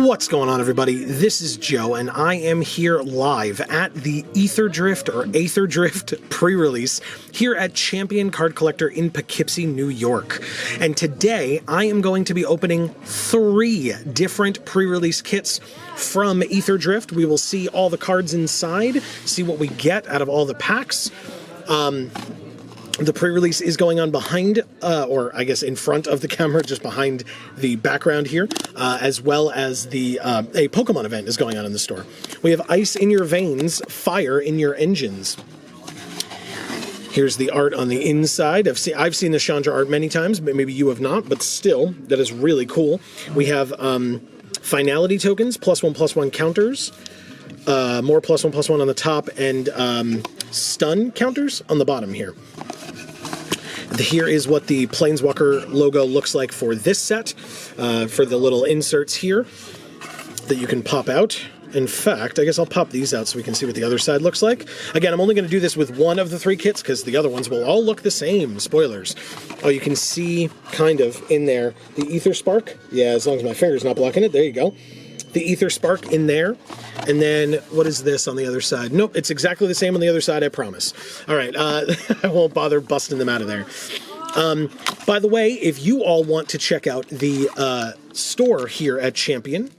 What's going on, everybody? This is Joe, and I am here live at the Aether Drift pre-release here at Champion Card Collector in Poughkeepsie, New York. And today, I am going to be opening 3 different pre-release kits from Aether Drift. We will see all the cards inside, see what we get out of all the packs. The pre-release is going on behind, or I guess in front of the camera, just behind the background here, as well as a Pokemon event is going on in the store. We have Ice in Your Veins, Fire in Your Engines. Here's the art on the inside. I've seen the Chandra art many times, but maybe you have not, but still, that is really cool. We have Finality tokens, +1/+1 counters, more +1/+1 on the top, and stun counters on the bottom here. Here is what the Planeswalker logo looks like for this set, for the little inserts here that you can pop out. In fact, I guess I'll pop these out so we can see what the other side looks like. Again, I'm only going to do this with one of the 3 kits because the other ones will all look the same. Spoilers. Oh, you can see kind of in there the Aether Spark. Yeah, as long as my finger's not blocking it. There you go. The Aether Spark in there. And then, what is this on the other side? Nope, it's exactly the same on the other side, I promise. All right, I won't bother busting them out of there. By the way, if you all want to check out the store here at Champion,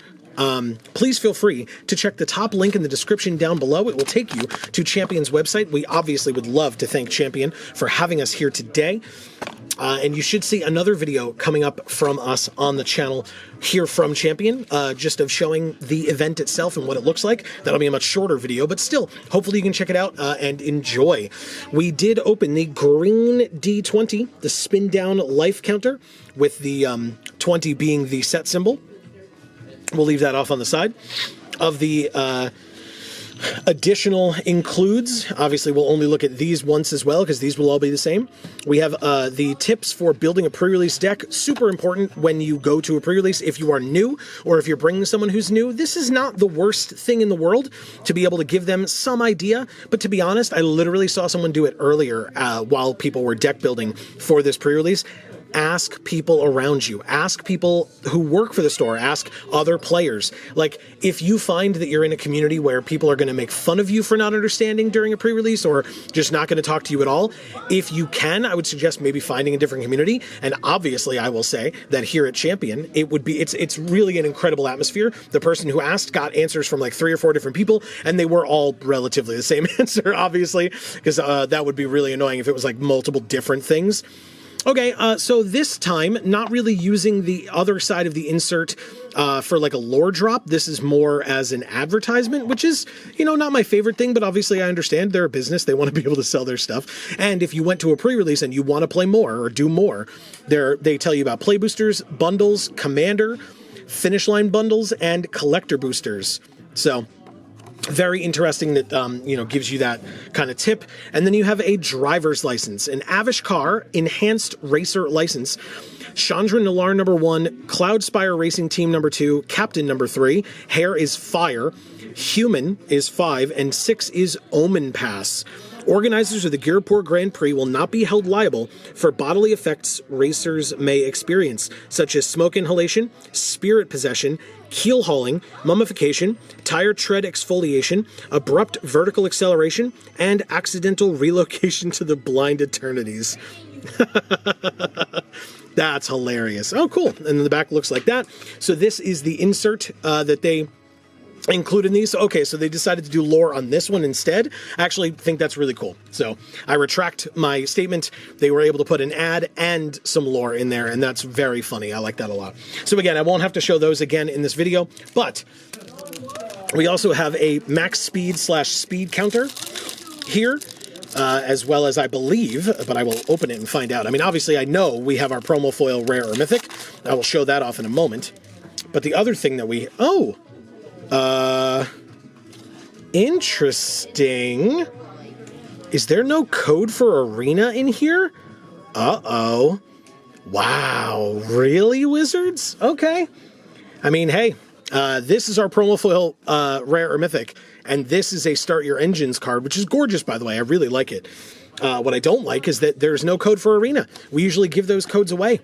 please feel free to check the top link in the description down below. It will take you to Champion's website. We obviously would love to thank Champion for having us here today. And you should see another video coming up from us on the channel here from Champion, just of showing the event itself and what it looks like. That'll be a much shorter video, but still, hopefully you can check it out and enjoy. We did open the green D20, the spin down life counter, with the 20 being the set symbol. We'll leave that off on the side. Of the additional includes, obviously we'll only look at these once as well because these will all be the same. We have the tips for building a pre-release deck. Super important when you go to a pre-release. If you are new or if you're bringing someone who's new, this is not the worst thing in the world to be able to give them some idea. But to be honest, I literally saw someone do it earlier while people were deck building for this pre-release. Ask people around you. Ask people who work for the store. Ask other players. Like, if you find that you're in a community where people are going to make fun of you for not understanding during a pre-release or just not going to talk to you at all, if you can, I would suggest maybe finding a different community. And obviously, I will say that here at Champion, it's really an incredible atmosphere. The person who asked got answers from like 3 or 4 different people, and they were all relatively the same answer, obviously, because that would be really annoying if it was like multiple different things. Okay, so this time, not really using the other side of the insert for like a lore drop. This is more as an advertisement, which is, you know, not my favorite thing, but obviously I understand they're a business. They want to be able to sell their stuff. And if you went to a pre-release and you want to play more or do more, they tell you about play boosters, bundles, commander, finish line bundles, and collector boosters. So very interesting that, gives you that kind of tip. And then you have a driver's license, an Avishkar Enhanced Racer license, Chandra Nalar #1, Cloudspire Racing Team #2, Captain #3, Hair is Fire, Human is 5, and 6 is Omen Pass. Organizers of the Girpur Grand Prix will not be held liable for bodily effects racers may experience, such as smoke inhalation, spirit possession, keel hauling, mummification, tire tread exfoliation, abrupt vertical acceleration, and accidental relocation to the blind eternities. That's hilarious. Oh, cool. And then the back looks like that. So this is the insert that they include in these. Okay, so they decided to do lore on this one instead. I actually think that's really cool. So I retract my statement. They were able to put an ad and some lore in there, and that's very funny. I like that a lot. So again, I won't have to show those again in this video, but we also have a max speed / speed counter here, as well as I believe, but I will open it and find out. I mean, obviously I know we have our promo foil rare or mythic. I will show that off in a moment. But the other thing that interesting. Is there no code for Arena in here? Uh-oh. Wow, really, Wizards? Okay. I mean, hey, this is our promo foil rare or mythic, and this is a Start Your Engines card, which is gorgeous, by the way. I really like it. What I don't like is that there's no code for Arena. We usually give those codes away.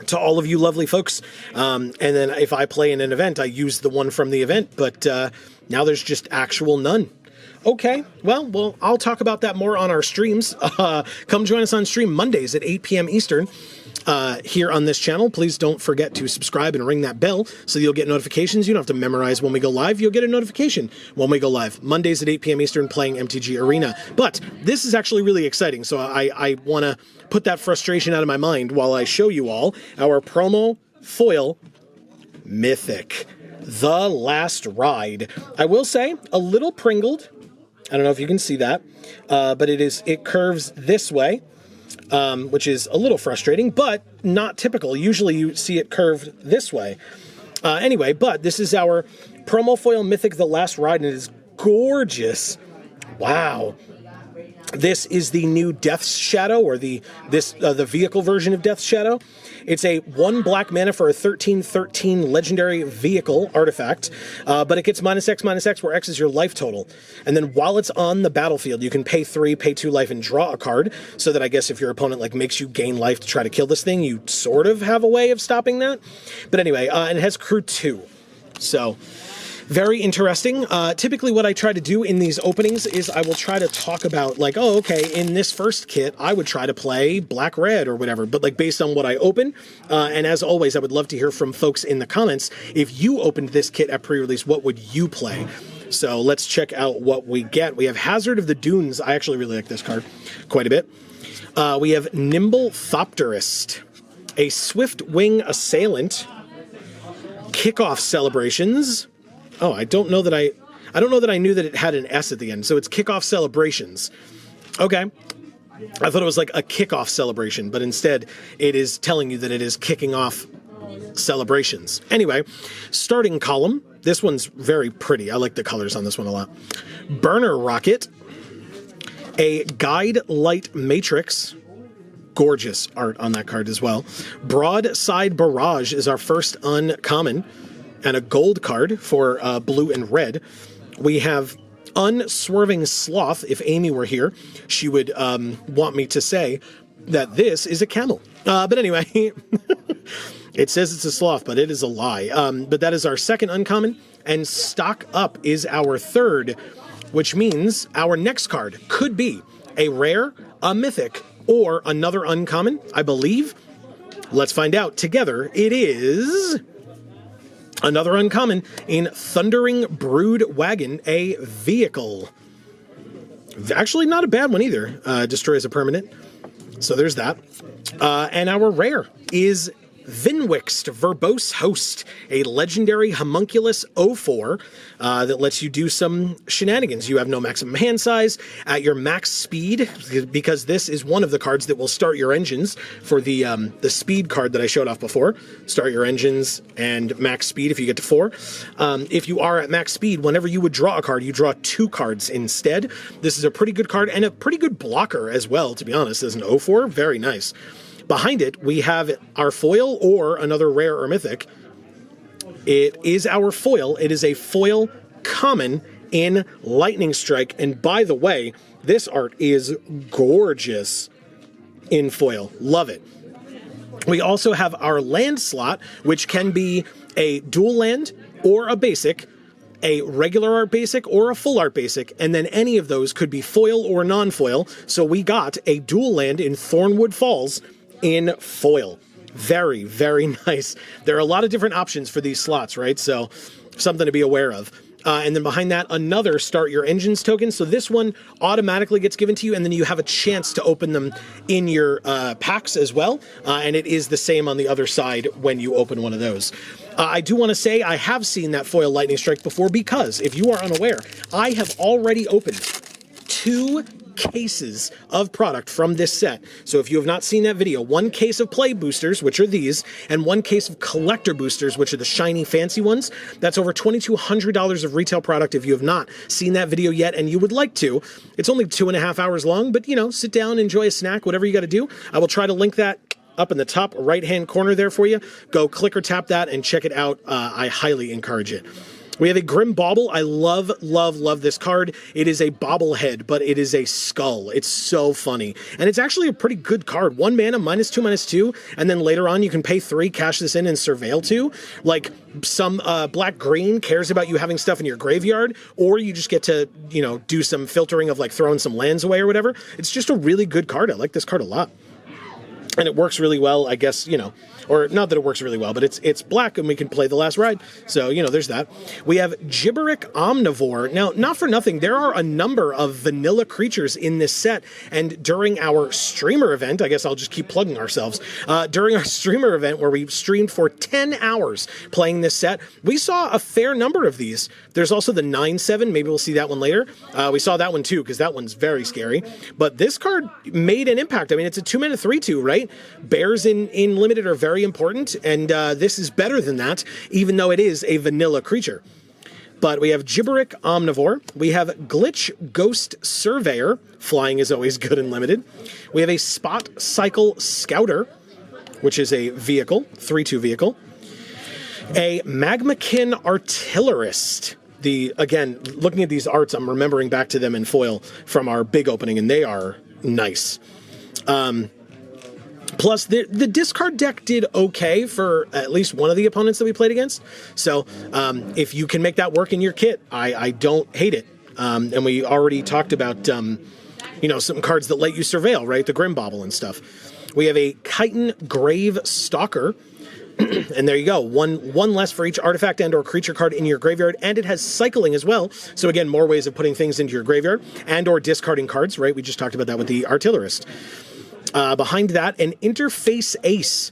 to all of you lovely folks. And then if I play in an event, I use the one from the event, but now there's just actual none. Okay, well, I'll talk about that more on our streams. Come join us on stream Mondays at 8 p.m. Eastern here on this channel. Please don't forget to subscribe and ring that bell so you'll get notifications. You don't have to memorize when we go live. You'll get a notification when we go live. Mondays at 8 p.m. Eastern playing MTG Arena. But this is actually really exciting, so I want to put that frustration out of my mind while I show you all our promo foil Mythic. The Last Ride. I will say, a little pringled. I don't know if you can see that, but it curves this way, which is a little frustrating, but not typical. Usually you see it curved this way. Anyway, but this is our promo foil Mythic The Last Ride, and it is gorgeous. Wow. This is the new Death's Shadow, or the vehicle version of Death's Shadow. It's a 1 black mana for a 13/13 legendary vehicle artifact, but it gets -X, where X is your life total. And then while it's on the battlefield, you can pay 3, pay 2 life, and draw a card, so that I guess if your opponent makes you gain life to try to kill this thing, you sort of have a way of stopping that. But anyway, and it has crew 2. So very interesting. Typically what I try to do in these openings is I will try to talk about oh, okay, in this first kit, I would try to play black-red or whatever, but based on what I open. And as always, I would love to hear from folks in the comments. If you opened this kit at pre-release, what would you play? So let's check out what we get. We have Hazard of the Dunes. I actually really like this card quite a bit. We have Nimble Thopterist, a Swift Wing Assailant, Kickoff Celebrations. Oh, I don't know that I knew that it had an S at the end. So it's Kickoff Celebrations. Okay. I thought it was like a kickoff celebration, but instead it is telling you that it is kicking off celebrations. Anyway, starting column. This one's very pretty. I like the colors on this one a lot. Burner Rocket. A Guide Light Matrix. Gorgeous art on that card as well. Broadside Barrage is our first uncommon, and a gold card for blue and red. We have Unswerving Sloth. If Amy were here, she would want me to say that this is a camel. But anyway, it says it's a sloth, but it is a lie. But that is our second uncommon, and Stock Up is our third, which means our next card could be a rare, a mythic, or another uncommon, I believe. Let's find out together. It is another uncommon in Thundering Brood Wagon, a vehicle. Actually, not a bad one either. Destroys a permanent. So there's that. And our rare is Vinwixt Verbose Host, a legendary homunculus 04 that lets you do some shenanigans. You have no maximum hand size at your max speed, because this is one of the cards that will start your engines for the speed card that I showed off before. Start your engines and max speed if you get to 4. If you are at max speed, whenever you would draw a card, you draw 2 cards instead. This is a pretty good card and a pretty good blocker as well, to be honest. As an 04, very nice. Behind it, we have our foil or another rare or mythic. It is our foil. It is a foil common in Lightning Strike. And by the way, this art is gorgeous in foil. Love it. We also have our land slot, which can be a dual land or a basic, a regular art basic or a full art basic, and then any of those could be foil or non-foil. So we got a dual land in Thornwood Falls in foil. Very, very nice. There are a lot of different options for these slots, right? So something to be aware of. And then behind that, another Start Your Engines token. So this one automatically gets given to you, and then you have a chance to open them in your packs as well. And it is the same on the other side when you open one of those. I do want to say I have seen that foil Lightning Strike before, because if you are unaware, I have already opened 2 cases of product from this set. So if you have not seen that video, 1 case of play boosters, which are these, and 1 case of collector boosters, which are the shiny fancy ones. That's over $2,200 of retail product. If you have not seen that video yet and you would like to, it's only 2.5 hours long, but sit down, enjoy a snack, whatever you got to do. I will try to link that up in the top right hand corner there for you. Go click or tap that and check it out. I highly encourage it. We have a Grim Bauble. I love, love, love this card. It is a bobblehead, but it is a skull. It's so funny. And it's actually a pretty good card. 1 mana, -2/-2, and then later on you can pay 3, cash this in, and surveil 2. Like, some black-green cares about you having stuff in your graveyard, or you just get to, you know, do some filtering of, like, throwing some lands away or whatever. It's just a really good card. I like this card a lot. And it works really well, I guess, you know, or not that it works really well, but it's black and we can play the last ride. So, you know, there's that. We have Gibberic Omnivore. Now, not for nothing, there are a number of vanilla creatures in this set. And during our streamer event, I guess I'll just keep plugging ourselves, during our streamer event where we streamed for 10 hours playing this set, we saw a fair number of these. There's also the 9/7, maybe we'll see that one later. We saw that one too, because that one's very scary. But this card made an impact. I mean, it's a 2 mana 3/2, right? Bears in Limited are very important, and this is better than that, even though it is a vanilla creature. But we have Gibberic Omnivore. We have Glitch Ghost Surveyor. Flying is always good in Limited. We have a Spot Cycle Scouter, which is a vehicle, 3/2 vehicle. A Magmakin Artillerist. Again, looking at these arts, I'm remembering back to them in foil from our big opening, and they are nice. Plus, the discard deck did okay for at least one of the opponents that we played against. So, if you can make that work in your kit, I don't hate it. And we already talked about, you know, some cards that let you surveil, right? The Grim Bauble and stuff. We have a Chitin Grave Stalker. And there you go, one less for each artifact and or creature card in your graveyard, and it has cycling as well. So again, more ways of putting things into your graveyard and or discarding cards, right? We just talked about that with the Artillerist. Behind that, an Interface Ace,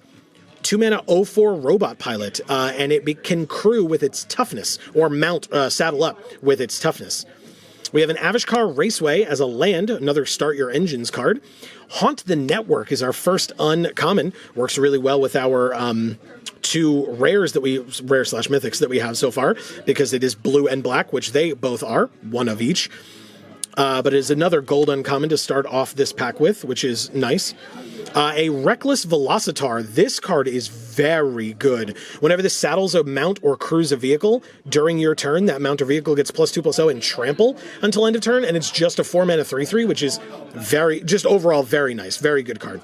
2 mana 0/4 robot pilot, and it can crew with its toughness, or mount, saddle up with its toughness. We have an Avishkar Raceway as a land, another Start Your Engines card. Haunt the Network is our first uncommon. Works really well with our 2 rares that rare/mythics that we have so far, because it is blue and black, which they both are, one of each. But it is another gold uncommon to start off this pack with, which is nice. A Reckless Velocitar. This card is very good. Whenever this saddles a mount or crews a vehicle during your turn, that mount or vehicle gets +2/+0 and trample until end of turn, and it's just a 4 mana 3/3, which is just overall very nice. Very good card.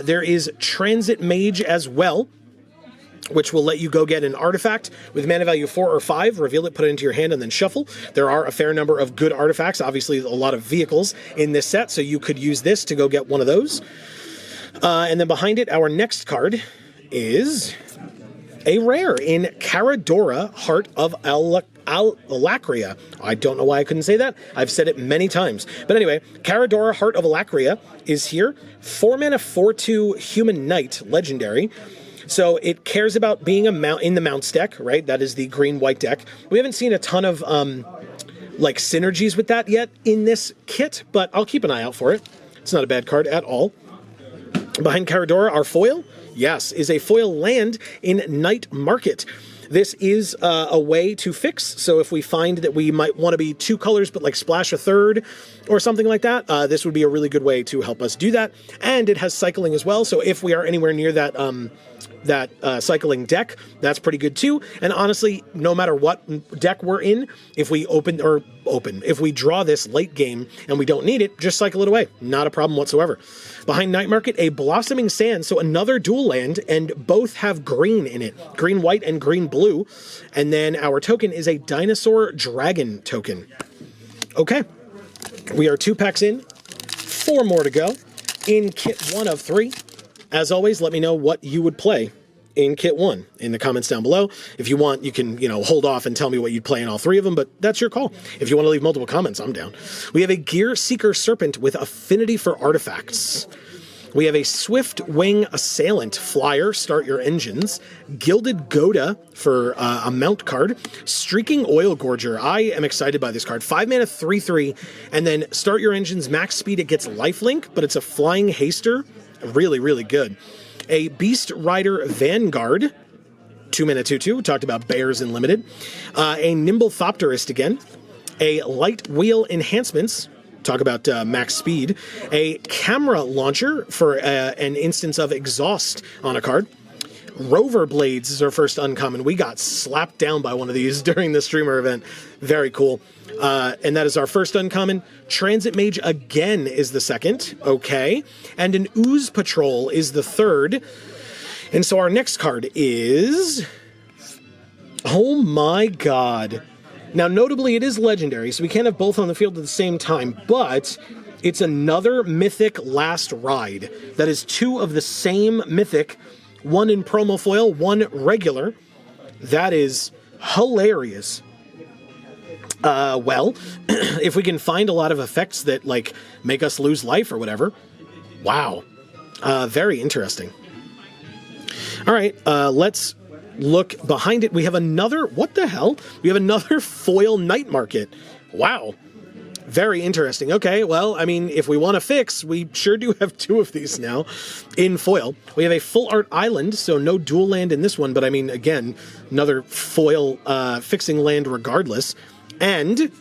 There is Transit Mage as well, which will let you go get an artifact with mana value 4 or 5, reveal it, put it into your hand, and then shuffle. There are a fair number of good artifacts, obviously a lot of vehicles in this set, so you could use this to go get one of those. And then behind it, our next card is a rare in Caradora, Heart of Alacria. I don't know why I couldn't say that. I've said it many times. But anyway, Caradora, Heart of Alacria is here. 4 mana 4/2 Human Knight, legendary. So it cares about being a mount in the mounts deck, right? That is the green-white deck. We haven't seen a ton of like synergies with that yet in this kit, but I'll keep an eye out for it. It's not a bad card at all. Behind Caradora, our foil, yes, is a foil land in Night Market. This is a way to fix, so if we find that we might want to be 2 colors but like splash a third or something like that, this would be a really good way to help us do that. And it has cycling as well, so if we are anywhere near that cycling deck, that's pretty good too. And honestly, no matter what deck we're in, if we if we draw this late game and we don't need it, just cycle it away. Not a problem whatsoever. Behind Night Market, a Blossoming Sand, so another dual land, and both have green in it. Green white and green blue. And then our token is a Dinosaur Dragon token. Okay, we are 2 packs in, 4 more to go in kit 1 of 3. As always, let me know what you would play in kit 1 in the comments down below. If you want, you can, hold off and tell me what you'd play in all 3 of them, but that's your call. If you want to leave multiple comments, I'm down. We have a Gear Seeker Serpent with affinity for artifacts. We have a Swift Wing Assailant Flyer, Start Your Engines. Gilded Goda for a mount card. Streaking Oil Gorger. I am excited by this card. 5 mana 3/3, and then Start Your Engines, max speed, it gets lifelink, but it's a flying haster. Really, really good. A Beast Rider Vanguard, 2 mana 2/2. We talked about bears in Limited. A Nimble Thopterist again. A Light Wheel Enhancements. Talk about max speed. A Camera Launcher for an instance of exhaust on a card. Rover Blades is our first uncommon. We got slapped down by one of these during the streamer event. Very cool. And that is our first uncommon. Transit Mage again is the second. Okay. And an Ooze Patrol is the third. And so our next card is... Oh my god. Now, notably, it is legendary, so we can't have both on the field at the same time, but it's another Mythic Last Ride. That is two of the same Mythic, one in promo foil, one regular. That is hilarious. Well, if we can find a lot of effects that, like, make us lose life or whatever. Wow. Very interesting. All right, let's look behind it. We have another, what the hell? We have another foil Night Market. Wow. Very interesting. Okay, well, I mean, if we want to fix, we sure do have two of these now in foil. We have a Full Art Island, so no dual land in this one, but I mean, again, another foil fixing land regardless. And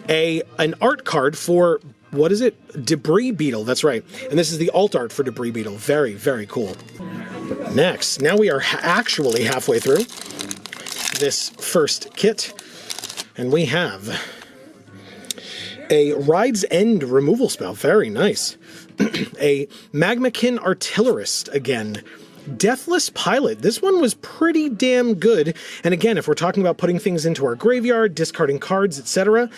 an art card for, what is it? Debris Beetle, that's right. And this is the alt art for Debris Beetle. Very, very cool. Next, now we are actually halfway through this first kit, and we have a Ride's End removal spell. Very nice. A Magmakin Artillerist again. Deathless Pilot. This one was pretty damn good. And again, if we're talking about putting things into our graveyard, discarding cards, etc.,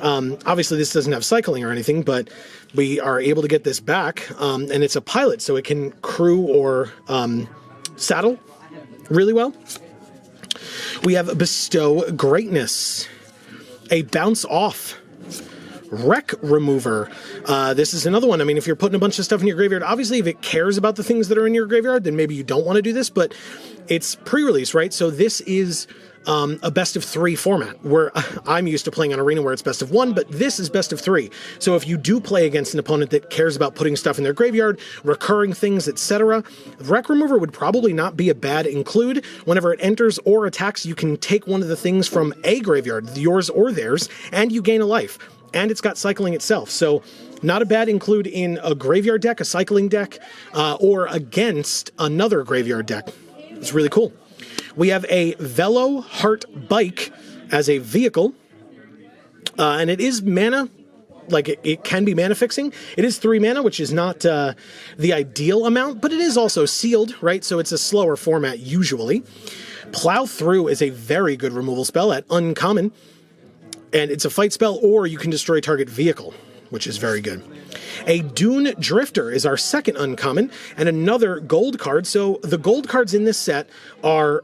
obviously this doesn't have cycling or anything, but we are able to get this back, and it's a pilot, so it can crew or saddle really well. We have Bestow Greatness, a Bounce Off, Wreck Remover. This is another one. I mean, if you're putting a bunch of stuff in your graveyard, obviously if it cares about the things that are in your graveyard, then maybe you don't want to do this, but it's pre-release, right? So this is a best of 3 format, where I'm used to playing on Arena where it's best of 1, but this is best of 3. So if you do play against an opponent that cares about putting stuff in their graveyard, recurring things, etc., Wreck Remover would probably not be a bad include. Whenever it enters or attacks, you can take one of the things from a graveyard, yours or theirs, and you gain a life. And it's got cycling itself, so not a bad include in a graveyard deck, a cycling deck, or against another graveyard deck. It's really cool. We have a Velo Heart Bike as a vehicle, and it is mana, like it can be mana fixing. It is 3 mana, which is not the ideal amount, but it is also sealed, right? So it's a slower format usually. Plow Through is a very good removal spell at uncommon, and it's a fight spell, or you can destroy target vehicle, which is very good. A Dune Drifter is our second uncommon, and another gold card. So the gold cards in this set are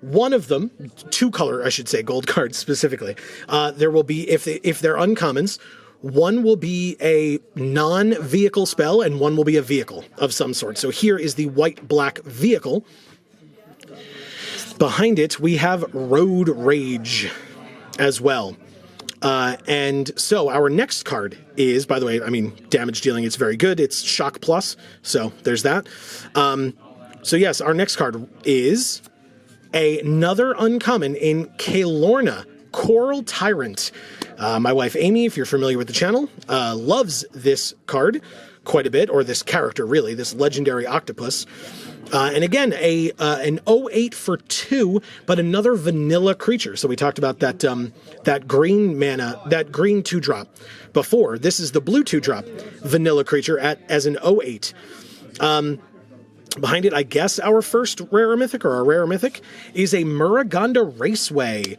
one of them, 2 color, I should say, gold cards specifically. There will be, if they're uncommons, one will be a non-vehicle spell, and one will be a vehicle of some sort. So here is the white-black vehicle. Behind it, we have Road Rage as well. And so our next card is, by the way, I mean, damage dealing, it's very good. It's Shock Plus, so there's that. So yes, our next card is another uncommon in Kalorna, Coral Tyrant. My wife Amy, if you're familiar with the channel, loves this card quite a bit, or this character really, this legendary octopus. And again, an 08 for 2, but another vanilla creature. So we talked about that that green mana, that green 2-drop before. This is the blue 2-drop vanilla creature as an 08. Behind it, I guess our first rare mythic, or our rare mythic, is a Muraganda Raceway.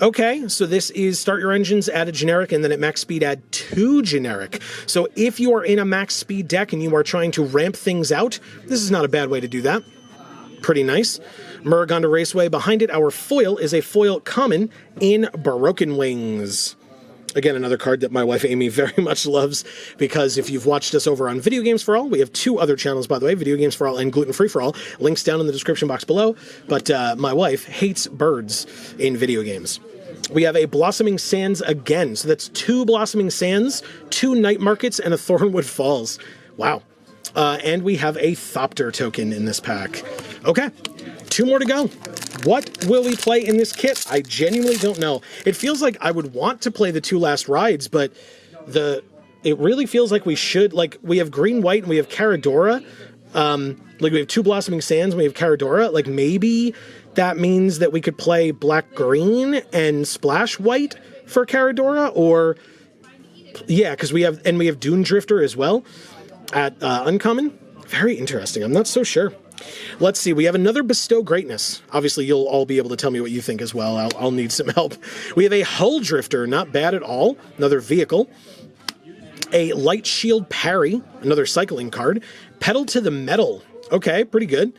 Okay, so this is start your engines, add a generic, and then at max speed add 2 generic. So if you are in a max speed deck and you are trying to ramp things out, this is not a bad way to do that. Pretty nice. Muraganda Raceway. Behind it, our foil is a foil common in Broken Wings. Again, another card that my wife Amy very much loves, because if you've watched us over on Video Games for All, we have 2 other channels, by the way, Video Games for All and Gluten Free for All. Links down in the description box below. But my wife hates birds in video games. We have a Blossoming Sands again. So that's 2 Blossoming Sands, 2 Night Markets, and a Thornwood Falls. Wow. And we have a Thopter token in this pack. Okay, 2 more to go. What will we play in this kit? I genuinely don't know. It feels like I would want to play the 2 last rides, but it really feels like we should. Like, we have Green White and we have Caradora. Like we have 2 Blossoming Sands, and we have Caradora. Like maybe that means that we could play black-green and splash white for Caradora, or yeah, because we have Dune Drifter as well at uncommon. Very interesting. I'm not so sure. Let's see. We have another Bestow Greatness. Obviously, you'll all be able to tell me what you think as well. I'll need some help. We have a Hull Drifter. Not bad at all. Another vehicle. A Light Shield Parry. Another cycling card. Pedal to the Metal. Okay, pretty good.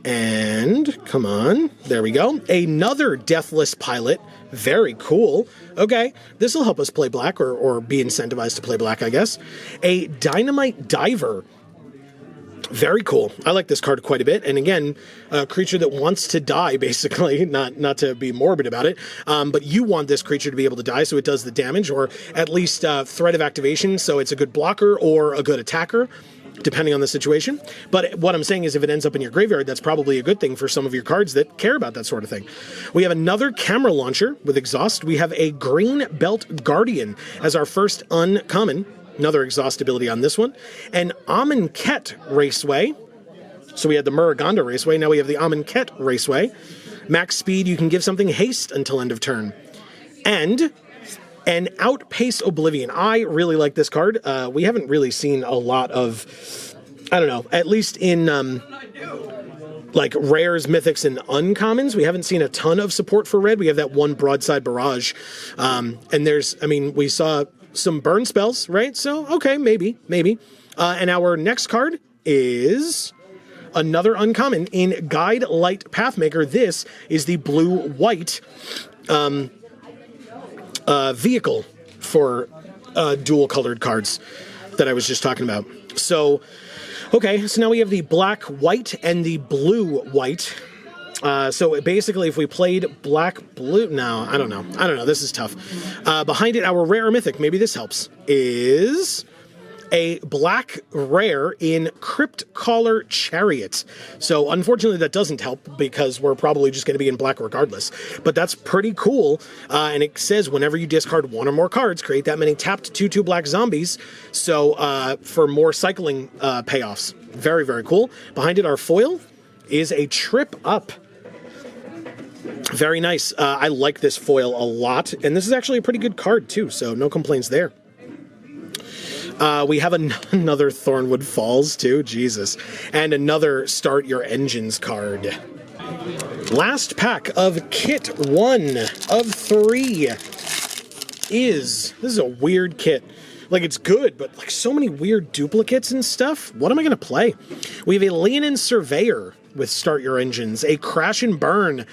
And, come on. There we go. Another Deathless Pilot. Very cool. Okay, this will help us play black, or be incentivized to play black, I guess. A Dynamite Diver. Very cool. I like this card quite a bit. And again, a creature that wants to die, basically. Not to be morbid about it, but you want this creature to be able to die, so it does the damage, or at least threat of activation, so it's a good blocker or a good attacker, depending on the situation. But what I'm saying is if it ends up in your graveyard, that's probably a good thing for some of your cards that care about that sort of thing. We have another Camera Launcher with Exhaust. We have a Green Belt Guardian as our first uncommon. Another exhaust ability on this one. And Amonkhet Raceway. So we had the Muragonda Raceway. Now we have the Amonkhet Raceway. Max speed, you can give something haste until end of turn. And an Outpace Oblivion. I really like this card. We haven't really seen a lot of, I don't know, at least in like rares, mythics, and uncommons. We haven't seen a ton of support for red. We have that one Broadside Barrage. And there's, I mean, we saw some burn spells, right? So, okay, maybe. And our next card is another uncommon in Guide Light Pathmaker. This is the blue-white vehicle for dual-colored cards that I was just talking about. So, okay, so now we have the black-white and the blue-white. So basically, if we played black-blue... No, I don't know. This is tough. Behind it, our rare mythic, maybe this helps, is a black rare in Crypt Caller Chariot. So unfortunately, that doesn't help because we're probably just going to be in black regardless. But that's pretty cool. And it says whenever you discard 1 or more cards, create that many tapped 2/2 black zombies. So for more cycling payoffs. Very, very cool. Behind it, our foil is a Trip Up. Very nice. I like this foil a lot, and this is actually a pretty good card too, so no complaints there. We have another Thornwood Falls too, Jesus, and another Start Your Engines card. Last pack of Kit 1 of 3 this is a weird kit. Like, it's good, but like so many weird duplicates and stuff. What am I going to play? We have a Leonin Surveyor with Start Your Engines, a Crash and Burn,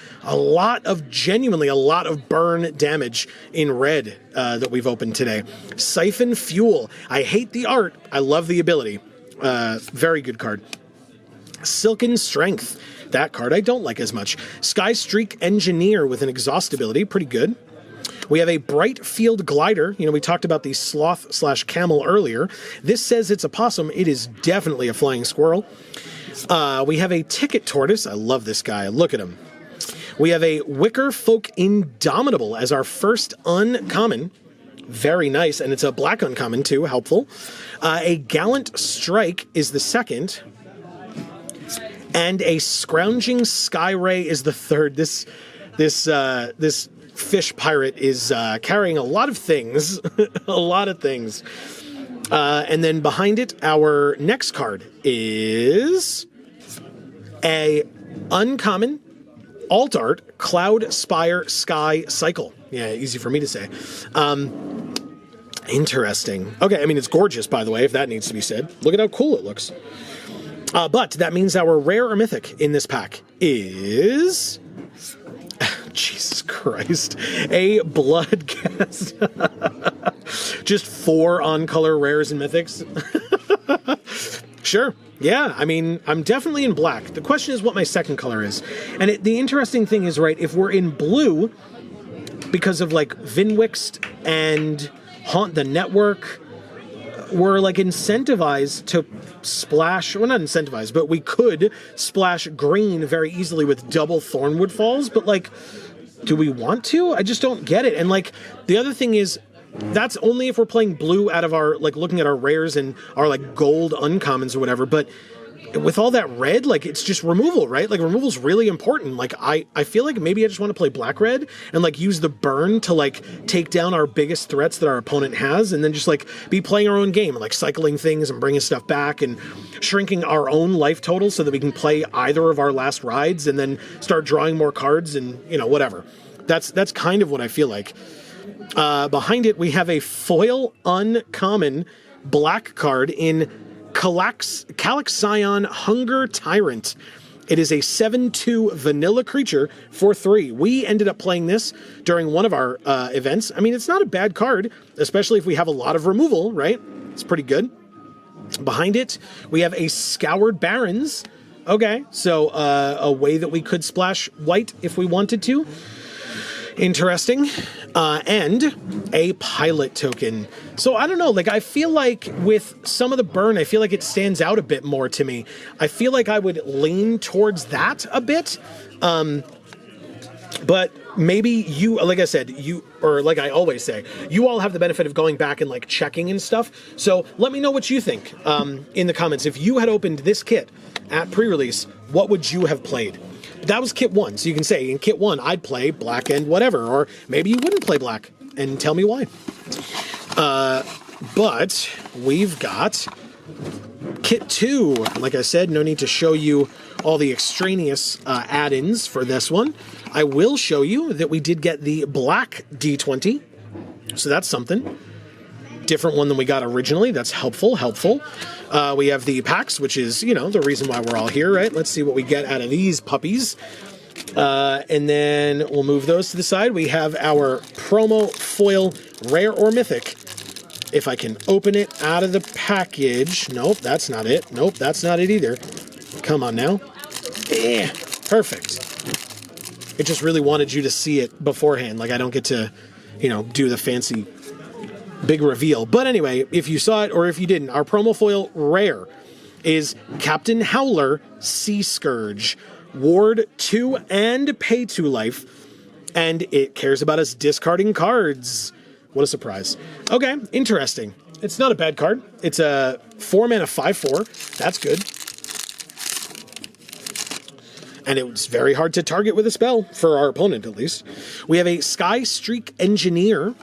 genuinely a lot of burn damage in red that we've opened today. Siphon Fuel. I hate the art. I love the ability. Very good card. Silken Strength. That card I don't like as much. Sky Streak Engineer with an exhaust ability. Pretty good. We have a Bright Field Glider. You know, we talked about the sloth/camel earlier. This says it's a possum. It is definitely a flying squirrel. We have a Ticket Tortoise. I love this guy. Look at him. We have a Wicker Folk Indomitable as our first uncommon. Very nice. And it's a black uncommon too. Helpful. A Gallant Strike is the second. And a Scrounging Skyray is the third. This fish pirate is carrying a lot of things. A lot of things. And then behind it, our next card is a uncommon alt art Cloud Spire Sky Cycle. Yeah, easy for me to say. Interesting. Okay, I mean, it's gorgeous, by the way, if that needs to be said. Look at how cool it looks. But that means our rare or mythic in this pack is... Jesus Christ. A Bloodcast. Just 4 on-color rares and mythics. Sure. Yeah, I mean, I'm definitely in black. The question is what my second color is. And the interesting thing is, right, if we're in blue, because of, like, Vinwixt and Haunt the Network, we're, like, incentivized to splash... Well, not incentivized, but we could splash green very easily with double Thornwood Falls, but, like... Do we want to? I just don't get it. And, like, the other thing is, that's only if we're playing blue out of our, like, looking at our rares and our, like, gold uncommons or whatever. But with all that red, like, it's just removal, right? Like, removal's really important. Like, I feel like maybe I just want to play black-red and, like, use the burn to, like, take down our biggest threats that our opponent has, and then just, like, be playing our own game, like, cycling things and bringing stuff back and shrinking our own life total so that we can play either of our last rides and then start drawing more cards and, you know, whatever. That's kind of what I feel like. Behind it, we have a foil uncommon black card in Calaxion Hunger Tyrant. It is a 7/2 vanilla creature for 3. We ended up playing this during one of our events. I mean, it's not a bad card, especially if we have a lot of removal, right? It's pretty good. Behind it, we have a Scoured Barrens. Okay, so a way that we could splash white if we wanted to. Interesting. And a pilot token. So I don't know, like, I feel like with some of the burn, I feel like it stands out a bit more to me. I feel like I would lean towards that a bit. But maybe you, like I said, or like I always say, you all have the benefit of going back and, like, checking and stuff. So let me know what you think in the comments. If you had opened this kit at pre-release, what would you have played? That was kit 1, so you can say in kit 1 I'd play black and whatever, or maybe you wouldn't play black and tell me why. But we've got kit 2. Like I said, no need to show you all the extraneous add-ins for this one. I will show you that we did get the black D20, so that's something. Different one than we got originally. That's helpful. We have the packs, which is, you know, the reason why we're all here, right? Let's see what we get out of these puppies. And then we'll move those to the side. We have our promo foil rare or mythic. If I can open it out of the package. Nope, that's not it. Nope, that's not it either. Come on now. Perfect. It just really wanted you to see it beforehand. Like, I don't get to, you know, do the fancy big reveal. But anyway, if you saw it or if you didn't, our promo foil rare is Captain Howler Sea Scourge. Ward 2 and pay 2 life. And it cares about us discarding cards. What a surprise. Okay, interesting. It's not a bad card. It's a 4-mana 5/4. That's good. And it's very hard to target with a spell, for our opponent at least. We have a Sky Streak Engineer,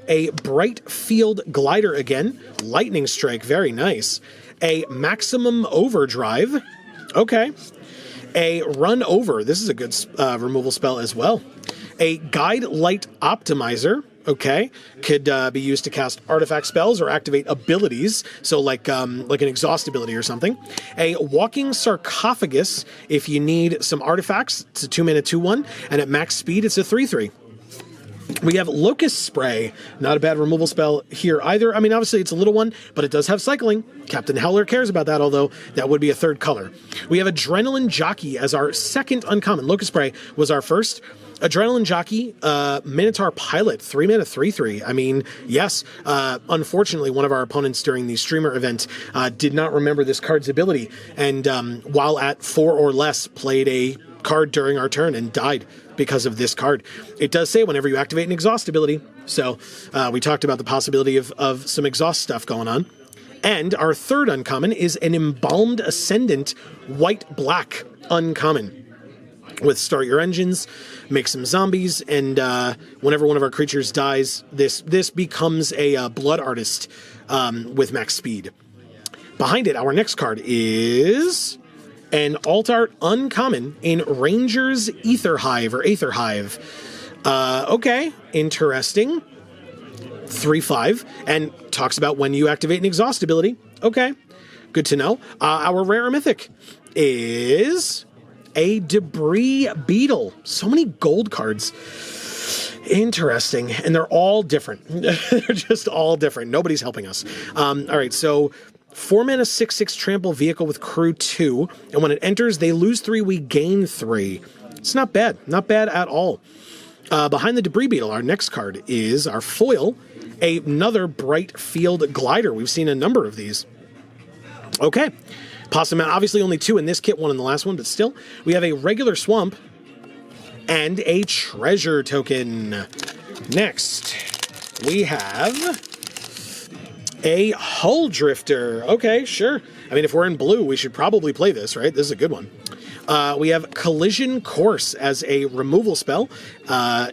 a Bright Field Glider again, Lightning Strike, very nice. A Maximum Overdrive, okay. A Run Over, this is a good removal spell as well. A Guide Light Optimizer, okay, could be used to cast artifact spells or activate abilities, so like an exhaust ability or something. A Walking Sarcophagus, if you need some artifacts, it's a 2-mana 2/1, and at max speed, it's a 3/3. We have Locust Spray, not a bad removal spell here either. I mean, obviously it's a little one, but it does have cycling. Captain Howler cares about that, although that would be a 3rd color. We have Adrenaline Jockey as our 2nd uncommon. Locust Spray was our 1st. Adrenaline Jockey, Minotaur Pilot, 3-mana 3/3. I mean, yes, unfortunately, one of our opponents during the streamer event did not remember this card's ability, and while at 4 or less, played a card during our turn and died because of this card. It does say whenever you activate an exhaust ability, so we talked about the possibility of some exhaust stuff going on. And our 3rd uncommon is an Embalmed Ascendant white-black uncommon. With Start Your Engines, make some zombies, and whenever one of our creatures dies, this becomes a Blood Artist with max speed. Behind it, our next card is an alt art uncommon in Ranger's Aether Hive. Okay, interesting. 3/5, and talks about when you activate an exhaust ability. Okay, good to know. Our rare mythic is a Debris Beetle. So many gold cards. Interesting. And they're all different. They're just all different. Nobody's helping us. All right, so 4-mana 6/6 trample vehicle with crew 2. And when it enters, they lose 3, we gain 3. It's not bad. Not bad at all. Behind the Debris Beetle, our next card is our foil, another Bright Field Glider. We've seen a number of these. Okay. Possum, obviously only 2 in this kit, 1 in the last one, but still. We have a regular Swamp and a Treasure Token. Next, we have a Hull Drifter. Okay, sure. I mean, if we're in blue, we should probably play this, right? This is a good one. We have Collision Course as a removal spell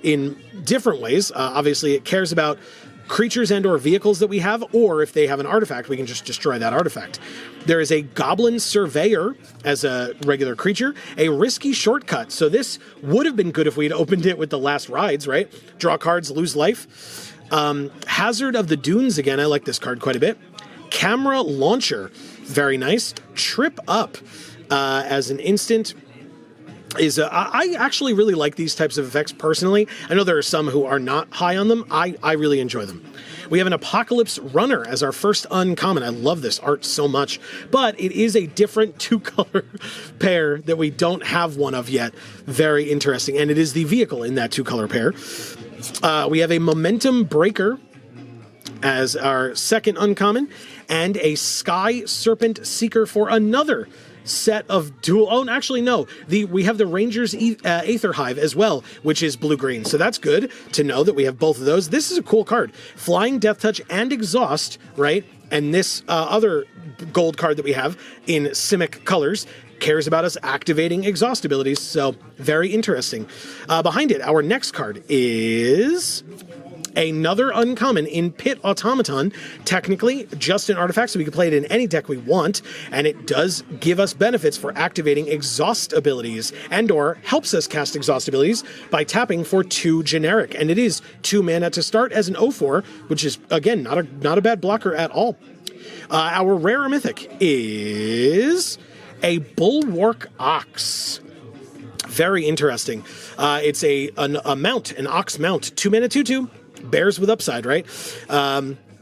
in different ways. Obviously, it cares about creatures and or vehicles that we have, or if they have an artifact, we can just destroy that artifact. There is a Goblin Surveyor as a regular creature, a Risky Shortcut. So this would have been good if we'd opened it with the last rides, right? Draw cards, lose life. Hazard of the Dunes, again, I like this card quite a bit. Camera Launcher, very nice. Trip Up as an instant. I actually really like these types of effects personally. I know there are some who are not high on them. I really enjoy them. We have an Apocalypse Runner as our first uncommon. I love this art so much, but it is a different 2-color pair that we don't have one of yet. Very interesting, and it is the vehicle in that 2-color pair. We have a Momentum Breaker as our second uncommon, and a Sky Serpent Seeker for another set of dual. Oh, actually, no. We have the Rangers Aether Hive as well, which is blue-green. So that's good to know that we have both of those. This is a cool card. Flying Death Touch and Exhaust, right? And this other gold card that we have in Simic colors cares about us activating exhaust abilities. So very interesting. Behind it, our next card is another uncommon in Pit Automaton. Technically, just an artifact, so we can play it in any deck we want, and it does give us benefits for activating exhaust abilities and or helps us cast exhaust abilities by tapping for 2 generic. And it is 2 mana to start as an 0/4, which is, again, not a bad blocker at all. Our rare mythic is a Bulwark Ox. Very interesting. It's a mount, an Ox mount, 2 mana 2/2. Bears with upside, right?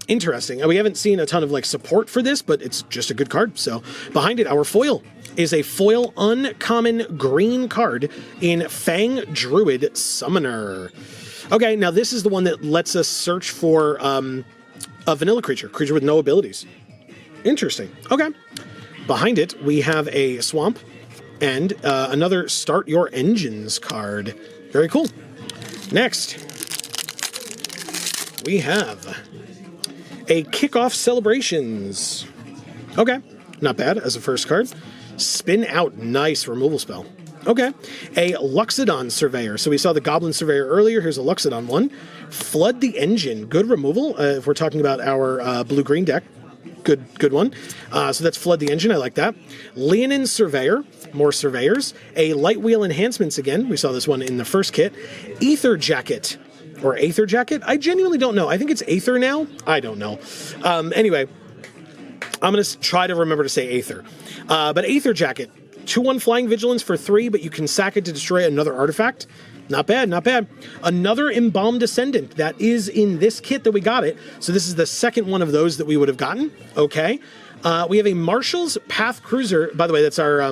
Interesting. We haven't seen a ton of support for this, but it's just a good card. So behind it, our foil is a foil uncommon green card in Fang Druid Summoner. Okay, now this is the one that lets us search for a vanilla creature with no abilities. Interesting. Okay. Behind it, we have a Swamp and another Start Your Engines card. Very cool. Next, we have a Kickoff Celebrations. Okay, not bad as a first card. Spin Out, nice removal spell. Okay, a Luxodon Surveyor. So we saw the Goblin Surveyor earlier. Here's a Luxodon one. Flood the Engine, good removal. If we're talking about our blue-green deck, good one. So that's Flood the Engine. I like that. Leonin Surveyor, more surveyors. A Light Wheel Enhancements again. We saw this one in the first kit. Aether Jacket. Or Aether Jacket? I genuinely don't know. I think it's Aether now. I don't know. Anyway, I'm going to try to remember to say Aether. But Aether Jacket, 2/1 Flying Vigilance for 3, but you can sack it to destroy another artifact. Not bad, not bad. Another Embalmed Descendant. That is in this kit that we got it. So this is the second one of those that we would have gotten. Okay. We have a Marshall's Path Cruiser. By the way, that's our...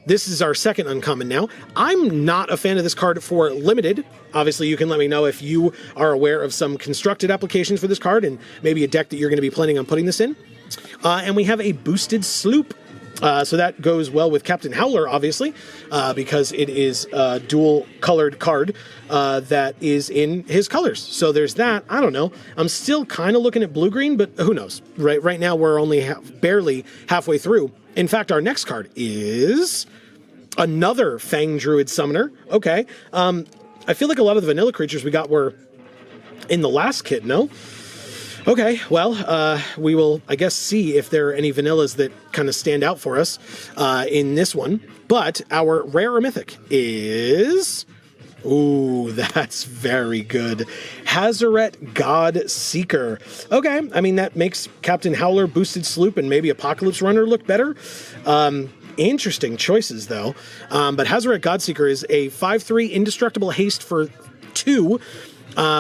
This is our second uncommon now. I'm not a fan of this card for limited. Obviously, you can let me know if you are aware of some constructed applications for this card and maybe a deck that you're going to be planning on putting this in. And we have a Boosted Sloop. So that goes well with Captain Howler, obviously, because it is a dual-colored card that is in his colors. So there's that. I don't know. I'm still kind of looking at blue-green, but who knows? Right now, we're only barely halfway through. In fact, our next card is another Fang Druid Summoner. Okay. I feel like a lot of the vanilla creatures we got were in the last kit, no? Okay, well, we will, I guess, see if there are any vanillas that kind of stand out for us in this one. But our rare mythic is... Ooh, that's very good. Hazaret God Seeker. Okay, I mean, that makes Captain Howler, Boosted Sloop, and maybe Apocalypse Runner look better. Interesting choices, though. But Hazaret Godseeker is a 5/3 indestructible haste for 2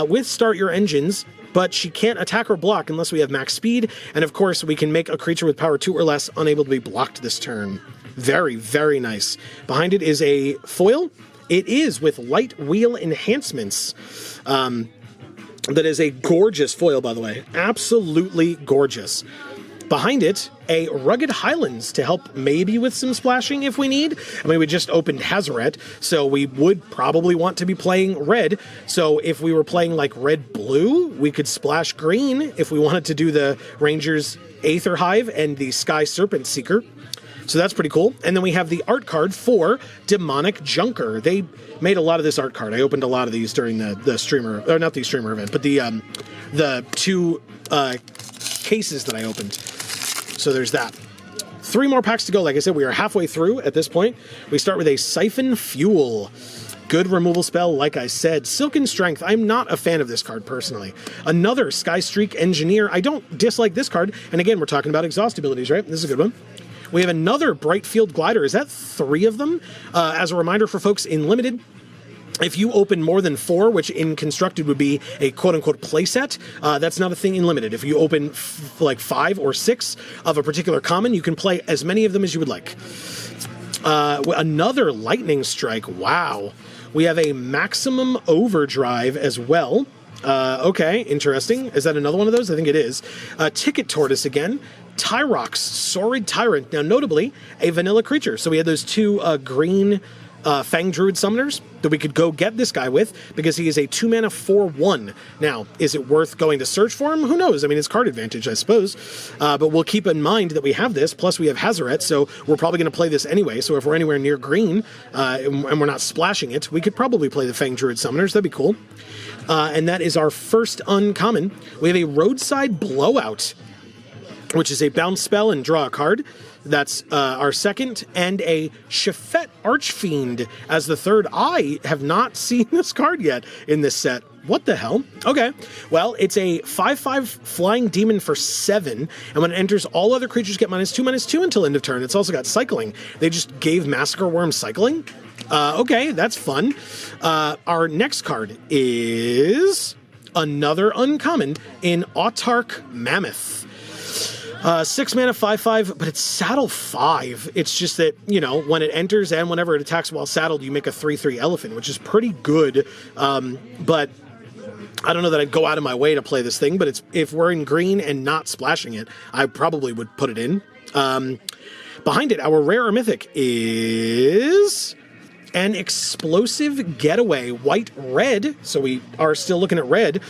with Start Your Engines, but she can't attack or block unless we have max speed. And of course, we can make a creature with power 2 or less unable to be blocked this turn. Very, very nice. Behind it is a foil. It is with Light Wheel Enhancements. That is a gorgeous foil, by the way. Absolutely gorgeous. Behind it, a Rugged Highlands to help maybe with some splashing if we need. I mean, we just opened Hazaret, so we would probably want to be playing red. So if we were playing like red-blue, we could splash green if we wanted to do the Rangers Aether Hive and the Sky Serpent Seeker. So that's pretty cool. And then we have the art card for Demonic Junker. They made a lot of this art card. I opened a lot of these during the streamer, or not the streamer event, but the two cases that I opened. So there's that. 3 more packs to go. Like I said, we are halfway through at this point. We start with a Siphon Fuel. Good removal spell, like I said. Silken Strength. I'm not a fan of this card, personally. Another Sky Streak Engineer. I don't dislike this card. And again, we're talking about exhaust abilities, right? This is a good one. We have another Brightfield Glider. Is that 3 of them? As a reminder for folks in Limited, if you open more than 4, which in Constructed would be a quote-unquote playset, that's not a thing in Limited. If you open like 5 or 6 of a particular common, you can play as many of them as you would like. Another Lightning Strike. Wow. We have a Maximum Overdrive as well. Okay, interesting. Is that another one of those? I think it is. Ticket Tortoise again. Tyrox, Sordid Tyrant. Now, notably, a vanilla creature. So we had those 2 green Fang Druid summoners that we could go get this guy with because he is a 2-mana 4/1. Now, is it worth going to search for him? Who knows? I mean, it's card advantage, I suppose. But we'll keep in mind that we have this, plus we have Hazoret, so we're probably going to play this anyway. So if we're anywhere near green and we're not splashing it, we could probably play the Fang Druid summoners. That'd be cool. And that is our first uncommon. We have a Roadside Blowout, which is a bounce spell and draw a card. That's our second, and a Shafet Archfiend as the third. I have not seen this card yet in this set. What the hell? Okay, well, it's a 5/5 flying demon for 7, and when it enters, all other creatures get -2/-2 until end of turn. It's also got cycling. They just gave Massacre Worm cycling? Okay, that's fun. Our next card is another uncommon in Autarch Mammoth. 6 mana, 5/5, but it's saddle 5. It's just that, you know, when it enters and whenever it attacks while saddled, you make a 3/3 elephant, which is pretty good. But I don't know that I'd go out of my way to play this thing, but it's if we're in green and not splashing it, I probably would put it in. Behind it, our rare or mythic is an Explosive Getaway, white-red, so we are still looking at red.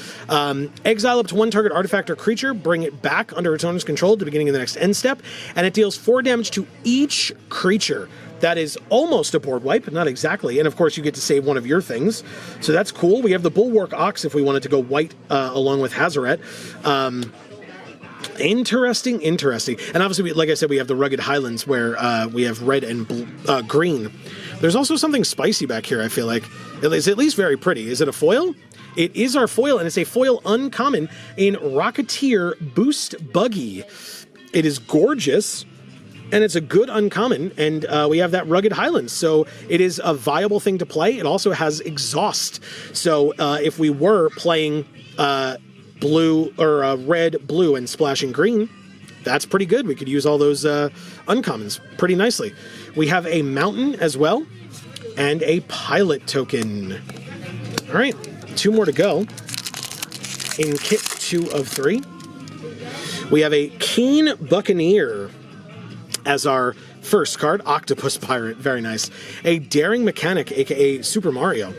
Exile up to 1 target artifact or creature, bring it back under its owner's control at the beginning of the next end step, and it deals 4 damage to each creature. That is almost a board wipe, not exactly, and of course you get to save one of your things, so that's cool. We have the Bulwark Ox if we wanted to go white along with Hazoret. Interesting. And obviously, like I said, we have the Rugged Highlands where we have red and green. There's also something spicy back here, I feel like. It's at least very pretty. Is it a foil? It is our foil, and it's a foil uncommon in Rocketeer Boost Buggy. It is gorgeous, and it's a good uncommon, and we have that Rugged Highlands, so it is a viable thing to play. It also has exhaust, so if we were playing blue or red, blue, and splashing green, that's pretty good. We could use all those uncommons pretty nicely. We have a mountain as well, and a pilot token. All right, 2 more to go in kit 2 of 3. We have a Keen Buccaneer as our first card. Octopus Pirate, very nice. A Daring Mechanic, aka Super Mario.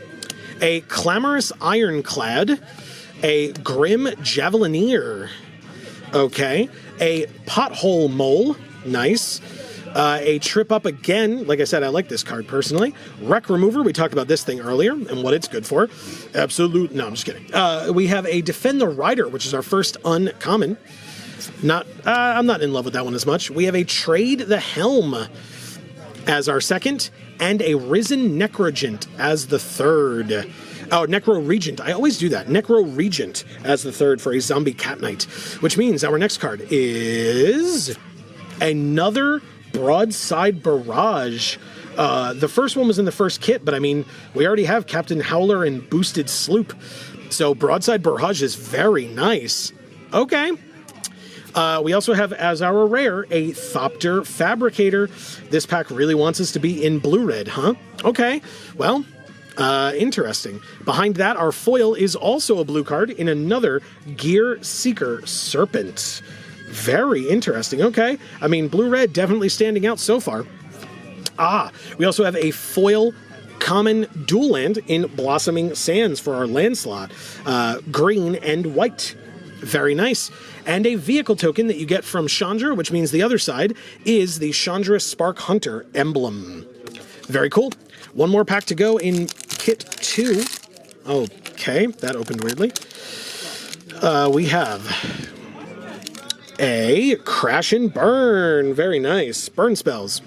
A Clamorous Ironclad. A Grim Javelineer. Okay. A Pothole Mole. Nice. A Trip Up Again. Like I said, I like this card personally. Wreck Remover. We talked about this thing earlier and what it's good for. Absolute. No, I'm just kidding. We have a Defend the Rider, which is our first uncommon. I'm not in love with that one as much. We have a Trade the Helm as our second, and a Risen Necrogent as the third. Oh, Necro Regent. I always do that. Necro Regent as the third for a Zombie Cat Knight, which means our next card is another Broadside Barrage. The first one was in the first kit, but I mean, we already have Captain Howler and Boosted Sloop, so Broadside Barrage is very nice. Okay. We also have, as our rare, a Thopter Fabricator. This pack really wants us to be in blue-red, huh? Okay, well, interesting. Behind that, our foil is also a blue card in another Gear Seeker Serpent. Very interesting, okay. I mean, blue-red definitely standing out so far. We also have a foil common dual land in Blossoming Sands for our land slot. Green and white. Very nice. And a vehicle token that you get from Chandra, which means the other side is the Chandra Spark Hunter emblem. Very cool. One more pack to go in kit 2. Okay, that opened weirdly. We have a Crash and Burn. Very nice. Burn spells.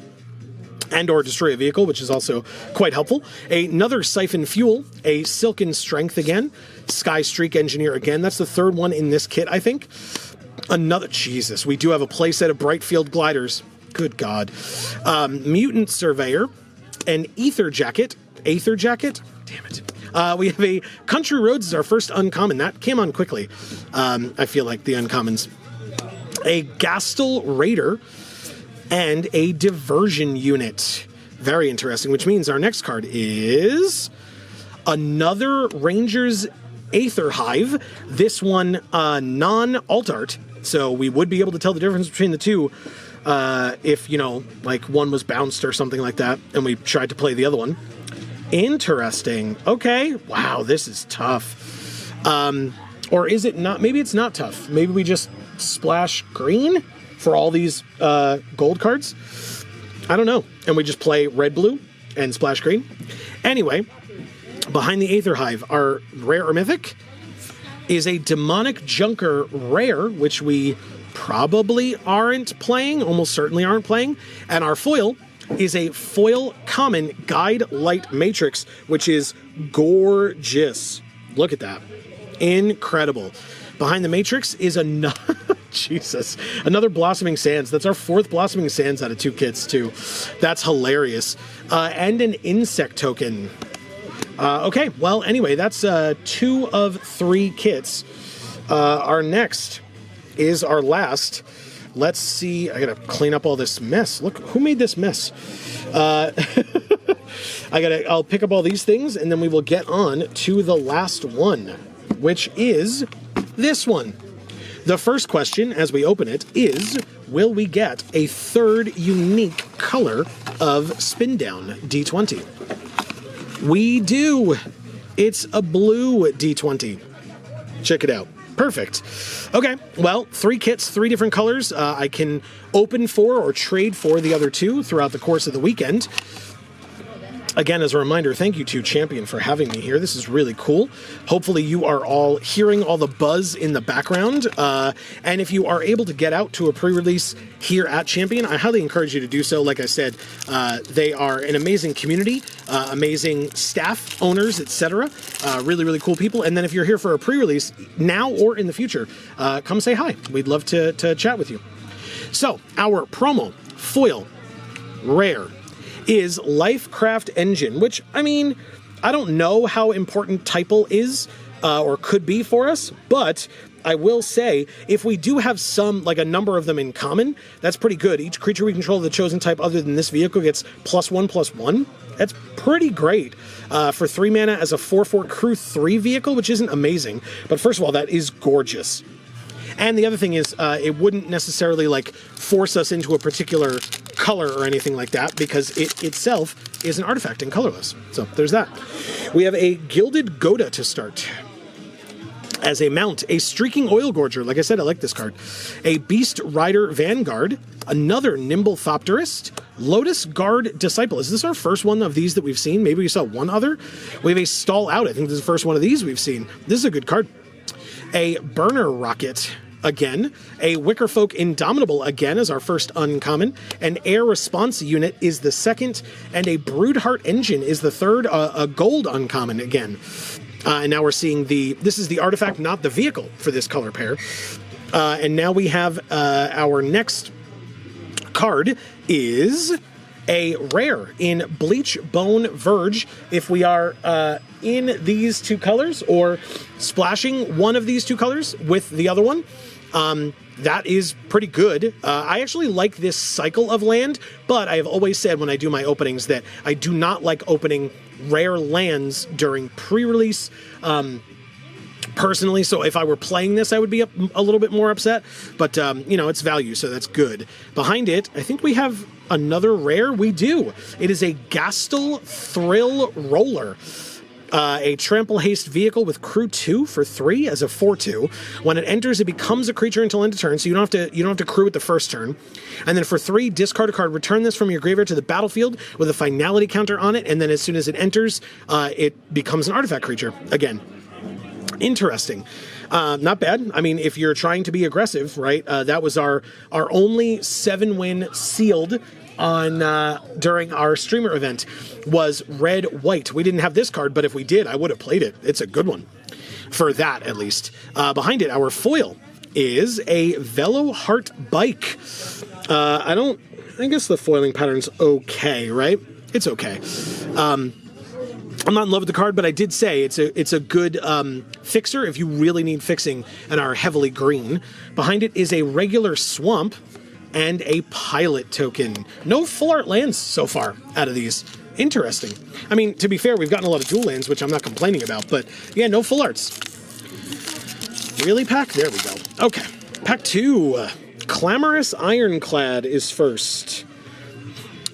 And or destroy a vehicle, which is also quite helpful. Another Siphon Fuel, a Silken Strength again, Sky Streak Engineer again. That's the third one in this kit, I think. Another, Jesus, we do have a playset of Brightfield Gliders. Good God. Mutant Surveyor, an Aether Jacket. Aether Jacket? Damn it. We have a Country Roads is our first uncommon. That came on quickly. I feel like the uncommons. A Gastel Raider, and a Diversion Unit. Very interesting, which means our next card is another Rangers Aether Hive. This one non-alt art, so we would be able to tell the difference between the two if, you know, like one was bounced or something like that, and we tried to play the other one. Interesting. Okay. Wow, this is tough. Or is it not? Maybe it's not tough. Maybe we just splash green for all these gold cards. I don't know. And we just play red-blue and splash green. Anyway, behind the Aether Hive, our rare or mythic is a Demonic Junker rare, which we probably aren't playing, almost certainly aren't playing. And our foil is a foil common Guide Light Matrix, which is gorgeous. Look at that. Incredible. Behind the Matrix is another... Jesus. Another Blossoming Sands. That's our fourth Blossoming Sands out of 2 kits, too. That's hilarious. And an Insect token. Okay, well, anyway, that's 2 of 3 kits. Our next is our last. Let's see. I gotta clean up all this mess. Look, who made this mess? I'll pick up all these things, and then we will get on to the last one, which is this one. The first question, as we open it, is, will we get a third unique color of Spin Down D20? We do. It's a blue D20. Check it out. Perfect. Okay, well, 3 kits, 3 different colors. I can open for or trade for the other 2 throughout the course of the weekend. Again, as a reminder, thank you to Champion for having me here. This is really cool. Hopefully you are all hearing all the buzz in the background. And if you are able to get out to a pre-release here at Champion, I highly encourage you to do so. Like I said, they are an amazing community, amazing staff, owners, etc. Really, really cool people. And then if you're here for a pre-release, now or in the future, come say hi. We'd love to chat with you. So, our promo, foil, rare, is Lifecraft Engine, which, I mean, I don't know how important Typal is or could be for us, but I will say, if we do have some, like a number of them in common, that's pretty good. Each creature we control of the chosen type other than this vehicle gets +1/+1. That's pretty great for 3 mana as a 4/4 crew 3 vehicle, which isn't amazing. But first of all, that is gorgeous. And the other thing is, it wouldn't necessarily like force us into a particular color or anything like that, because it itself is an artifact and colorless. So there's that. We have a Gilded Goda to start. As a mount, a Streaking Oil Gorger. Like I said, I like this card. A Beast Rider Vanguard. Another Nimble Thopterist. Lotus Guard Disciple. Is this our first one of these that we've seen? Maybe we saw one other. We have a Stall Out. I think this is the first one of these we've seen. This is a good card. A Burner Rocket. Again, a Wickerfolk Indomitable again as our first uncommon. An Air Response Unit is the second, and a Broodheart Engine is the third, a gold uncommon again. And now we're seeing this is the artifact, not the vehicle for this color pair. And now we have our next card is a rare in Bleach Bone Verge. If we are in these 2 colors or splashing one of these 2 colors with the other one, that is pretty good. I actually like this cycle of land, but I have always said when I do my openings that I do not like opening rare lands during pre-release. Personally, so if I were playing this, I would be a little bit more upset, but, you know, it's value, so that's good. Behind it, I think we have another rare. We do. It is a Gastel Thrill Roller. A trample haste vehicle with crew 2 for 3 as a 4/2. When it enters, it becomes a creature until end of turn, so you don't have to crew it the first turn. And then for 3, discard a card, return this from your graveyard to the battlefield with a finality counter on it, and then as soon as it enters, it becomes an artifact creature again. Interesting. Not bad. I mean, if you're trying to be aggressive, right? That was our only 7-win sealed on during our streamer event was red white. We didn't have this card, but if we did, I would have played it. It's a good one for that, at least. Behind it, our foil is a Velo Heart Bike. I guess the foiling pattern's okay, right? It's okay. I'm not in love with the card, but I did say it's a good fixer if you really need fixing and are heavily green. Behind it is a regular swamp and a pilot token. No full art lands so far out of these. Interesting. I mean, to be fair, we've gotten a lot of dual lands, which I'm not complaining about, but yeah, no full arts. Really, pack? There we go. Okay, pack 2. Clamorous Ironclad is first.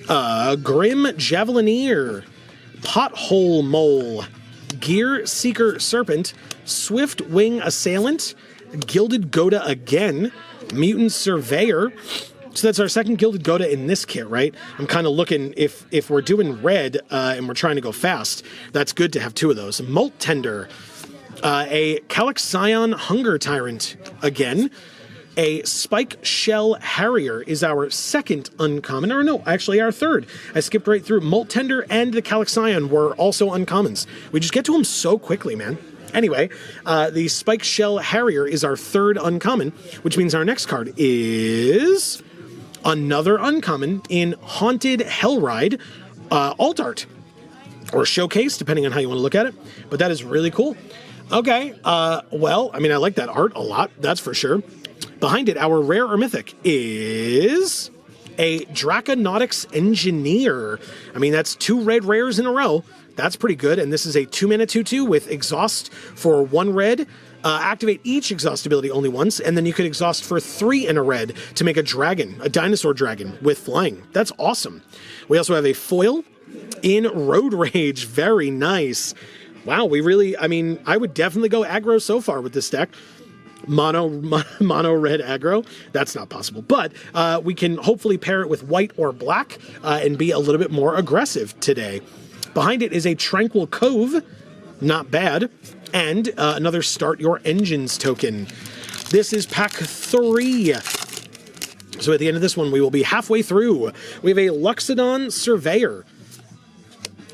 Grim Javelineer. Pothole Mole, Gear Seeker Serpent, Swift Wing Assailant, Gilded Goda again, Mutant Surveyor. So that's our second Gilded Goda in this kit, right? I'm kind of looking, if we're doing red and we're trying to go fast, that's good to have 2 of those. Molt Tender, a Calaxion Hunger Tyrant again, a Spike Shell Harrier is our second uncommon, or no, actually our third. I skipped right through. Molt Tender and the Calaxion were also uncommons. We just get to them so quickly, man. Anyway, the Spike Shell Harrier is our third uncommon, which means our next card is another uncommon in Haunted Hellride Alt Art, or Showcase, depending on how you want to look at it. But that is really cool. Okay, well, I mean, I like that art a lot, that's for sure. Behind it, our rare or mythic is a Draconautics Engineer. I mean, that's 2 red rares in a row. That's pretty good. And this is a 2-mana 2/2 with exhaust for 1 red. Activate each exhaust ability only once, and then you could exhaust for 3 in a red to make a dragon, a dinosaur dragon with flying. That's awesome. We also have a foil in Road Rage. Very nice. Wow, we really, I mean, I would definitely go aggro so far with this deck. Mono red aggro, that's not possible, but we can hopefully pair it with white or black and be a little bit more aggressive today. Behind it is a Tranquil Cove, not bad, and another Start Your Engines token. This is pack 3. So at the end of this one, we will be halfway through. We have a Luxodon Surveyor,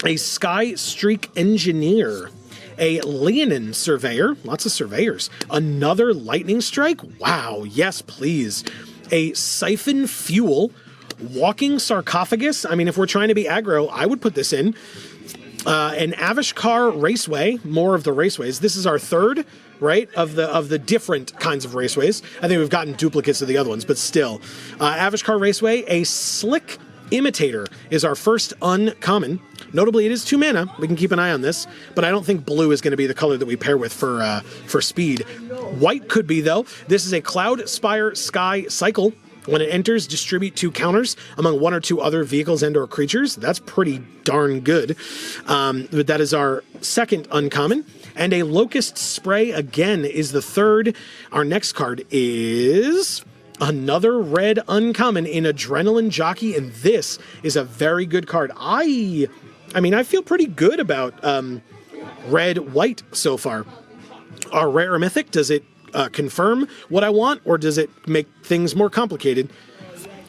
a Sky Streak Engineer, a Leonin Surveyor, lots of surveyors, another Lightning Strike, wow, yes please, a Siphon Fuel, Walking Sarcophagus, I mean if we're trying to be aggro, I would put this in, an Avishkar Raceway, more of the raceways, this is our third, right, of the different kinds of raceways. I think we've gotten duplicates of the other ones, but still. Avishkar Raceway, a Slick Imitator is our first uncommon. Notably, it is 2 mana. We can keep an eye on this, but I don't think blue is going to be the color that we pair with for speed. White could be, though. This is a Cloud Spire Sky Cycle. When it enters, distribute 2 counters among 1 or 2 other vehicles and or creatures. That's pretty darn good. But that is our second uncommon. And a Locust Spray, again, is the third. Our next card is another red uncommon in Adrenaline Jockey, and this is a very good card. I mean, I feel pretty good about red-white so far. Our rare or mythic, does it confirm what I want, or does it make things more complicated?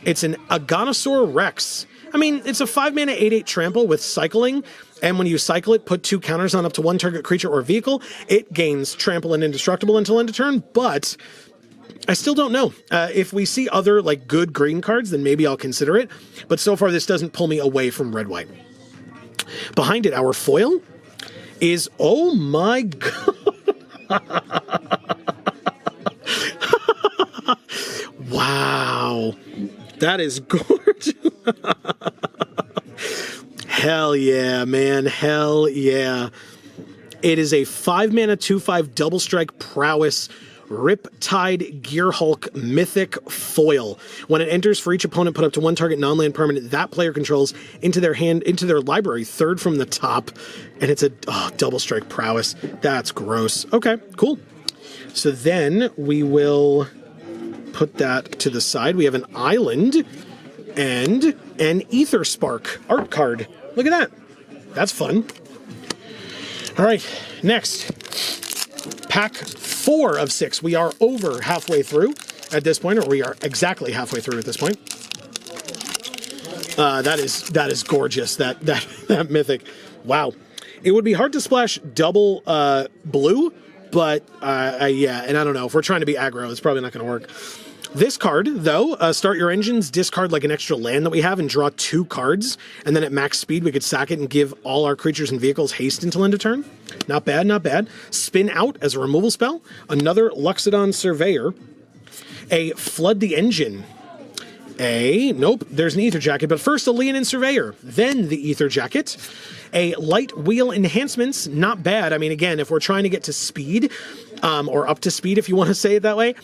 It's an Aganosaur Rex. I mean, it's a 5-mana 8/8 trample with cycling, and when you cycle it, put 2 counters on up to 1 target creature or vehicle. It gains trample and indestructible until end of turn, but I still don't know. If we see other like good green cards, then maybe I'll consider it. But so far, this doesn't pull me away from red-white. Behind it, our foil is, oh my god. Wow. That is gorgeous. Hell yeah, man. Hell yeah. It is a 5-mana 2/5 double strike prowess Riptide Gearhulk Mythic Foil. When it enters, for each opponent, put up to one target non-land permanent that player controls into their library, third from the top, and it's a double strike prowess. That's gross. Okay, cool. So then we will put that to the side. We have an island and an Ether Spark art card. Look at that. That's fun. All right, next. Pack 4 of 6. We are over halfway through at this point, or we are exactly halfway through at this point. That is gorgeous, that Mythic. Wow. It would be hard to splash double blue, but yeah, and I don't know. If we're trying to be aggro, it's probably not going to work. This card, though, start your engines, discard like an extra land that we have, and draw 2 cards. And then at max speed, we could sack it and give all our creatures and vehicles haste until end of turn. Not bad, not bad. Spin out as a removal spell. Another Luxodon Surveyor. A Flood the Engine. Nope, there's an Ether Jacket, but first a Leonin Surveyor, then the Ether Jacket. A Light Wheel Enhancements, not bad. I mean, again, if we're trying to get to speed, or up to speed if you want to say it that way,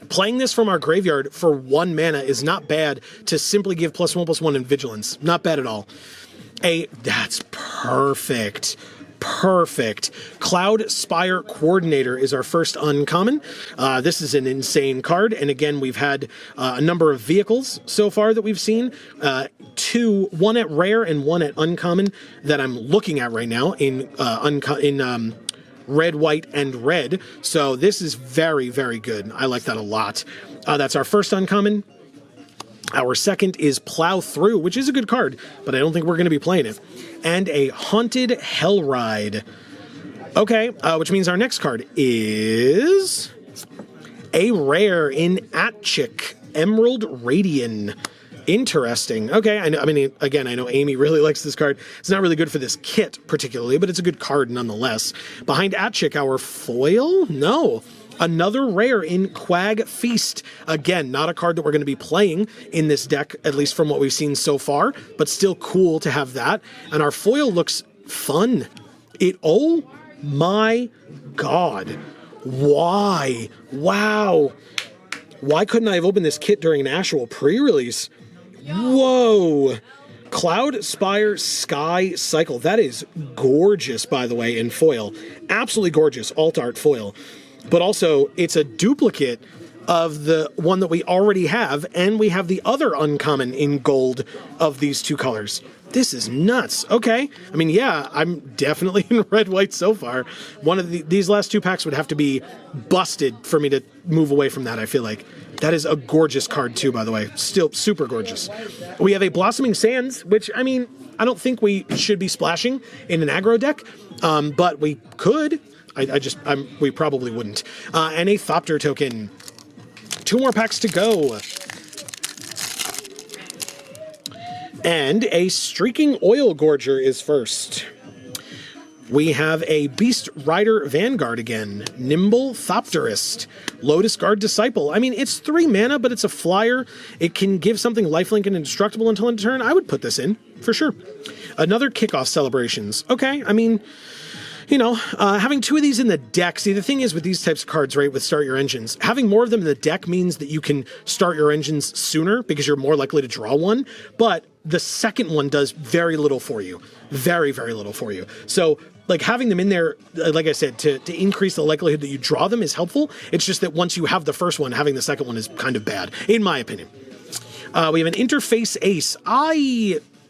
playing this from our graveyard for 1 mana is not bad to simply give +1/+1 in Vigilance. Not bad at all. That's perfect. Perfect. Cloud Spire Coordinator is our first uncommon. This is an insane card, and again, we've had a number of vehicles so far that we've seen. 2, one at rare and one at uncommon that I'm looking at right now in red, white, and red. So this is very, very good. I like that a lot. That's our first uncommon. Our second is Plow Through, which is a good card, but I don't think we're going to be playing it. And a Haunted Hellride. Okay, which means our next card is a rare in Atchik, Emerald Radian. Interesting. Okay, I mean, again, I know Amy really likes this card. It's not really good for this kit particularly, but it's a good card nonetheless. Behind Atchik, our foil? No. Another rare in Quag Feast. Again, not a card that we're going to be playing in this deck, at least from what we've seen so far, but still cool to have that. And our foil looks fun. Oh my god. Why? Wow. Why couldn't I have opened this kit during an actual pre-release? Whoa. Cloud Spire Sky Cycle. That is gorgeous, by the way, in foil. Absolutely gorgeous alt art foil. But also, it's a duplicate of the one that we already have, and we have the other uncommon in gold of these 2 colors. This is nuts. Okay. I mean, yeah, I'm definitely in red, white so far. One of these last 2 packs would have to be busted for me to move away from that, I feel like. That is a gorgeous card, too, by the way. Still super gorgeous. We have a Blossoming Sands, which, I mean, I don't think we should be splashing in an aggro deck, but we could. We probably wouldn't. And a Thopter token. 2 more packs to go. And a Streaking Oil Gorger is first. We have a Beast Rider Vanguard again. Nimble Thopterist. Lotus Guard Disciple. I mean, it's 3 mana, but it's a flyer. It can give something lifelink and indestructible until end of turn. I would put this in, for sure. Another Kickoff Celebrations. Okay, I mean, you know, having 2 of these in the deck. See, the thing is with these types of cards, right, with Start Your Engines, having more of them in the deck means that you can start your engines sooner because you're more likely to draw one. But the second one does very little for you. Very, very little for you. So, like, having them in there, like I said, to increase the likelihood that you draw them is helpful. It's just that once you have the first one, having the second one is kind of bad, in my opinion. We have an Interface Ace.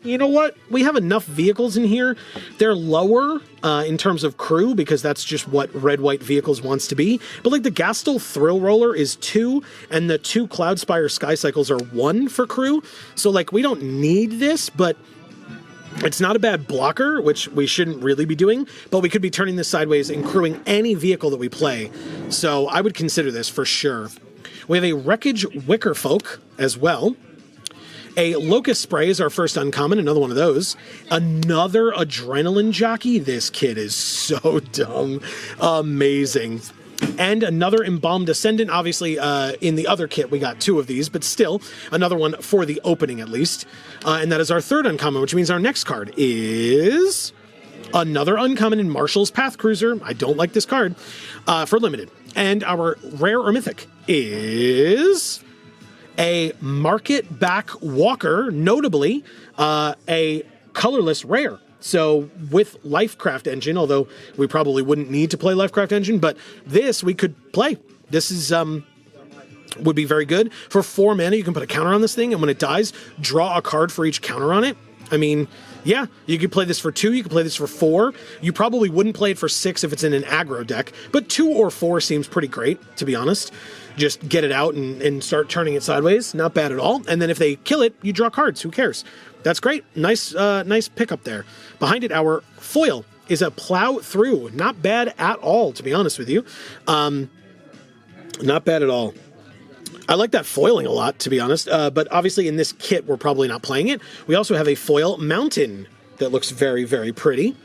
You know what? We have enough vehicles in here. They're lower in terms of crew because that's just what red-white vehicles wants to be. But like the Gastel Thrill Roller is 2 and the 2 Cloudspire Sky Cycles are 1 for crew. So like we don't need this, but it's not a bad blocker, which we shouldn't really be doing, but we could be turning this sideways and crewing any vehicle that we play. So I would consider this for sure. We have a Wreckage Wickerfolk as well. A Locust Spray is our first uncommon, another one of those. Another Adrenaline Jockey. This kid is so dumb. Amazing. And another Embalmed Ascendant. Obviously, in the other kit, we got 2 of these, but still, another one for the opening, at least. And that is our third uncommon, which means our next card is Another uncommon in Marshall's Path Cruiser. I don't like this card for limited. And our rare or mythic is a Market Back Walker, notably a colorless rare. So with Lifecraft Engine, although we probably wouldn't need to play Lifecraft Engine, but this we could play. This is would be very good. For 4 mana, you can put a counter on this thing, and when it dies, draw a card for each counter on it. I mean, yeah, you could play this for 2, you could play this for 4. You probably wouldn't play it for 6 if it's in an aggro deck, but 2 or 4 seems pretty great, to be honest. Just get it out and start turning it sideways. Not bad at all. And then if they kill it, you draw cards. Who cares? That's great. Nice pickup there. Behind it, our foil is a Plow Through. Not bad at all, to be honest with you. Not bad at all. I like that foiling a lot, to be honest. But obviously in this kit, we're probably not playing it. We also have a foil Mountain that looks very, very pretty.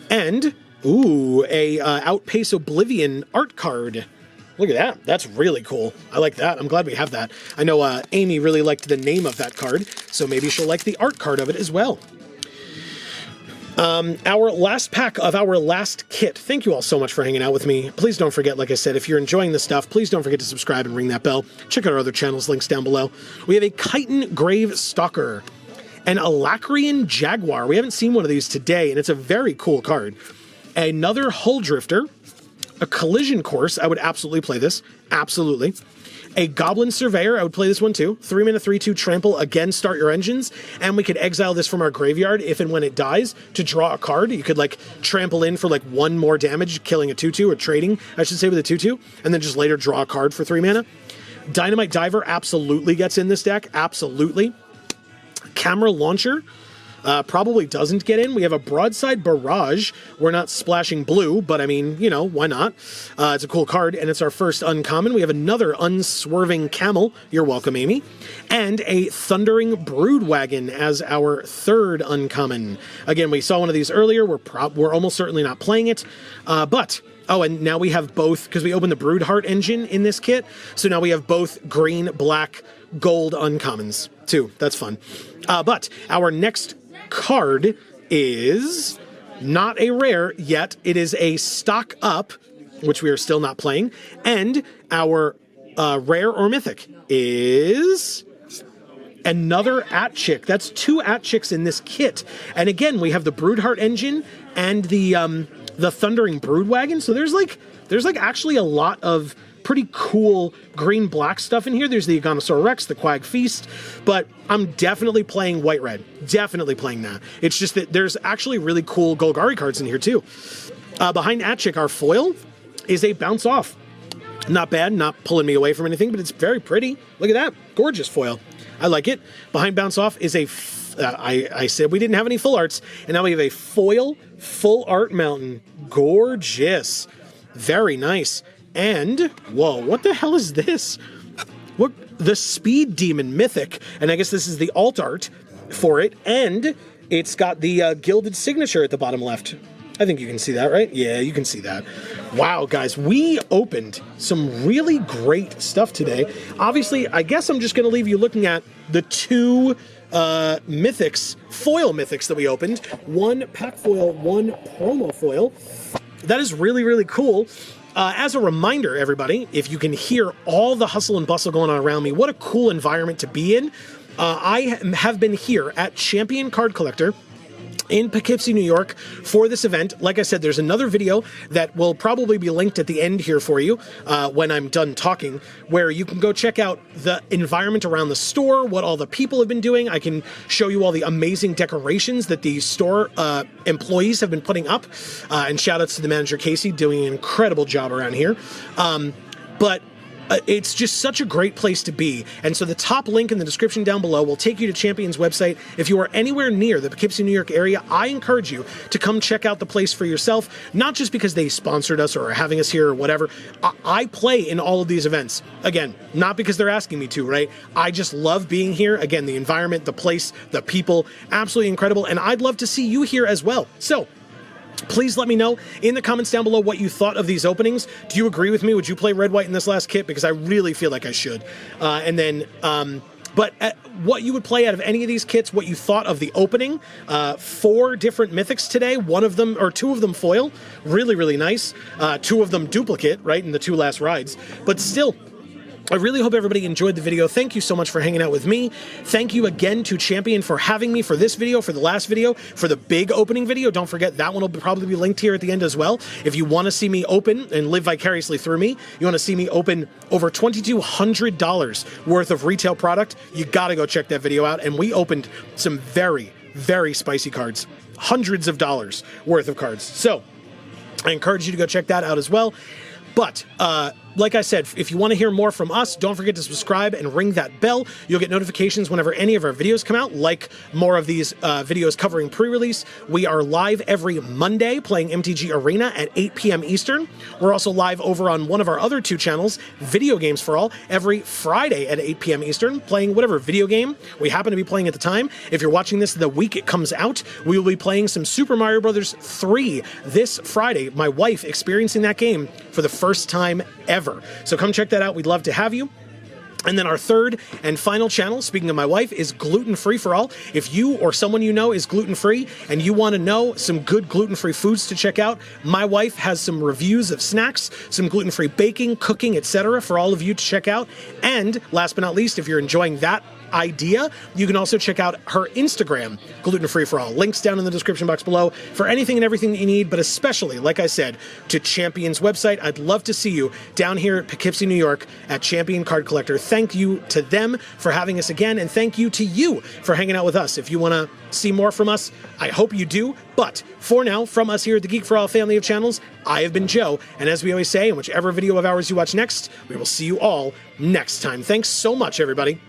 And, ooh, a Outpace Oblivion art card. Look at that. That's really cool. I like that. I'm glad we have that. I know Amy really liked the name of that card, so maybe she'll like the art card of it as well. Our last pack of our last kit. Thank you all so much for hanging out with me. Please don't forget, like I said, if you're enjoying this stuff, please don't forget to subscribe and ring that bell. Check out our other channels, links down below. We have a Chitin Grave Stalker and a Lacrian Jaguar. We haven't seen one of these today, and it's a very cool card. Another Hull Drifter. A Collision Course, I would absolutely play this. Absolutely. A Goblin Surveyor, I would play this one too. 3 mana, 3/2 trample, again, start your engines. And we could exile this from our graveyard if and when it dies to draw a card. You could like trample in for like 1 more damage, killing a 2/2, or trading, I should say, with a 2/2, and then just later draw a card for 3 mana. Dynamite Diver absolutely gets in this deck. Absolutely. Camera Launcher. Probably doesn't get in. We have a Broadside Barrage. We're not splashing blue, but I mean, you know, why not? It's a cool card, and it's our first uncommon. We have another Unswerving Camel. You're welcome, Amy. And a Thundering Broodwagon as our third uncommon. Again, we saw one of these earlier. We're almost certainly not playing it, but... Oh, and now we have both, because we opened the Broodheart engine in this kit, so now we have both green, black, gold uncommons, too. That's fun. But our next card is not a rare yet. It is a Stock Up, which we are still not playing, and our rare or mythic is another Atchick. That's 2 Atchicks in this kit. And again, we have the Broodheart engine and the Thundering Broodwagon. So there's like actually a lot of pretty cool green-black stuff in here. There's the Aganosaur Rex, the Quag Feast, but I'm definitely playing white-red. Definitely playing that. It's just that there's actually really cool Golgari cards in here, too. Behind Atchick, our foil is a Bounce Off. Not bad, not pulling me away from anything, but it's very pretty. Look at that. Gorgeous foil. I like it. Behind Bounce Off is a... I said we didn't have any full arts, and now we have a foil full art mountain. Gorgeous. Very nice. And, whoa, what the hell is this? What, the Speed Demon Mythic, and I guess this is the alt art for it, and it's got the gilded signature at the bottom left. I think you can see that, right? Yeah, you can see that. Wow, guys, we opened some really great stuff today. Obviously, I guess I'm just going to leave you looking at the 2 mythics, foil mythics that we opened. 1 pack foil, 1 promo foil. That is really, really cool. As a reminder, everybody, if you can hear all the hustle and bustle going on around me, what a cool environment to be in. I have been here at Champion Card Collector in Poughkeepsie, New York for this event. Like I said, there's another video that will probably be linked at the end here for you when I'm done talking, where you can go check out the environment around the store, what all the people have been doing. I can show you all the amazing decorations that the store employees have been putting up. And shout outs to the manager, Casey, doing an incredible job around here. But it's just such a great place to be. And so the top link in the description down below will take you to Champion's website. If you are anywhere near the Poughkeepsie, New York area, I encourage you to come check out the place for yourself, not just because they sponsored us or are having us here or whatever. I play in all of these events. Again, not because they're asking me to, right? I just love being here. Again, the environment, the place, the people, absolutely incredible. And I'd love to see you here as well. So please let me know in the comments down below what you thought of these openings. Do you agree with me? Would you play red-white in this last kit? Because I really feel like I should. And then But what you would play out of any of these kits, what you thought of the opening, 4 different Mythics today, one of them, or 2 of them foil, really, really nice. 2 of them duplicate, right, in the 2 last rides. But still, I really hope everybody enjoyed the video. Thank you so much for hanging out with me. Thank you again to Champion for having me for this video, for the last video, for the big opening video. Don't forget, that one will probably be linked here at the end as well. If you want to see me open and live vicariously through me, you want to see me open over $2,200 worth of retail product, you got to go check that video out. And we opened some very, very spicy cards. Hundreds of dollars worth of cards. So I encourage you to go check that out as well. But, like I said, if you want to hear more from us, don't forget to subscribe and ring that bell. You'll get notifications whenever any of our videos come out, like more of these videos covering pre-release. We are live every Monday playing MTG Arena at 8 p.m. Eastern. We're also live over on one of our other 2 channels, Video Games for All, every Friday at 8 p.m. Eastern, playing whatever video game we happen to be playing at the time. If you're watching this the week it comes out, we will be playing some Super Mario Bros. 3 this Friday. My wife experiencing that game for the first time ever. So come check that out. We'd love to have you. And then our third and final channel, speaking of my wife, is Gluten Free for All. If you or someone you know is gluten-free and you want to know some good gluten-free foods to check out, my wife has some reviews of snacks, some gluten-free baking, cooking, etc. for all of you to check out. And last but not least, if you're enjoying that idea, you can also check out her Instagram, Gluten Free for All. Links down in the description box below for anything and everything that you need, but especially, like I said, to Champion's website. I'd love to see you down here at Poughkeepsie, New York at Champion Card Collector. Thank you to them for having us again, and thank you to you for hanging out with us. If you want to see more from us, I hope you do. But for now, from us here at the Geek for All family of channels, I have been Joe, and as we always say, in whichever video of ours you watch next, we will see you all next time. Thanks so much, everybody.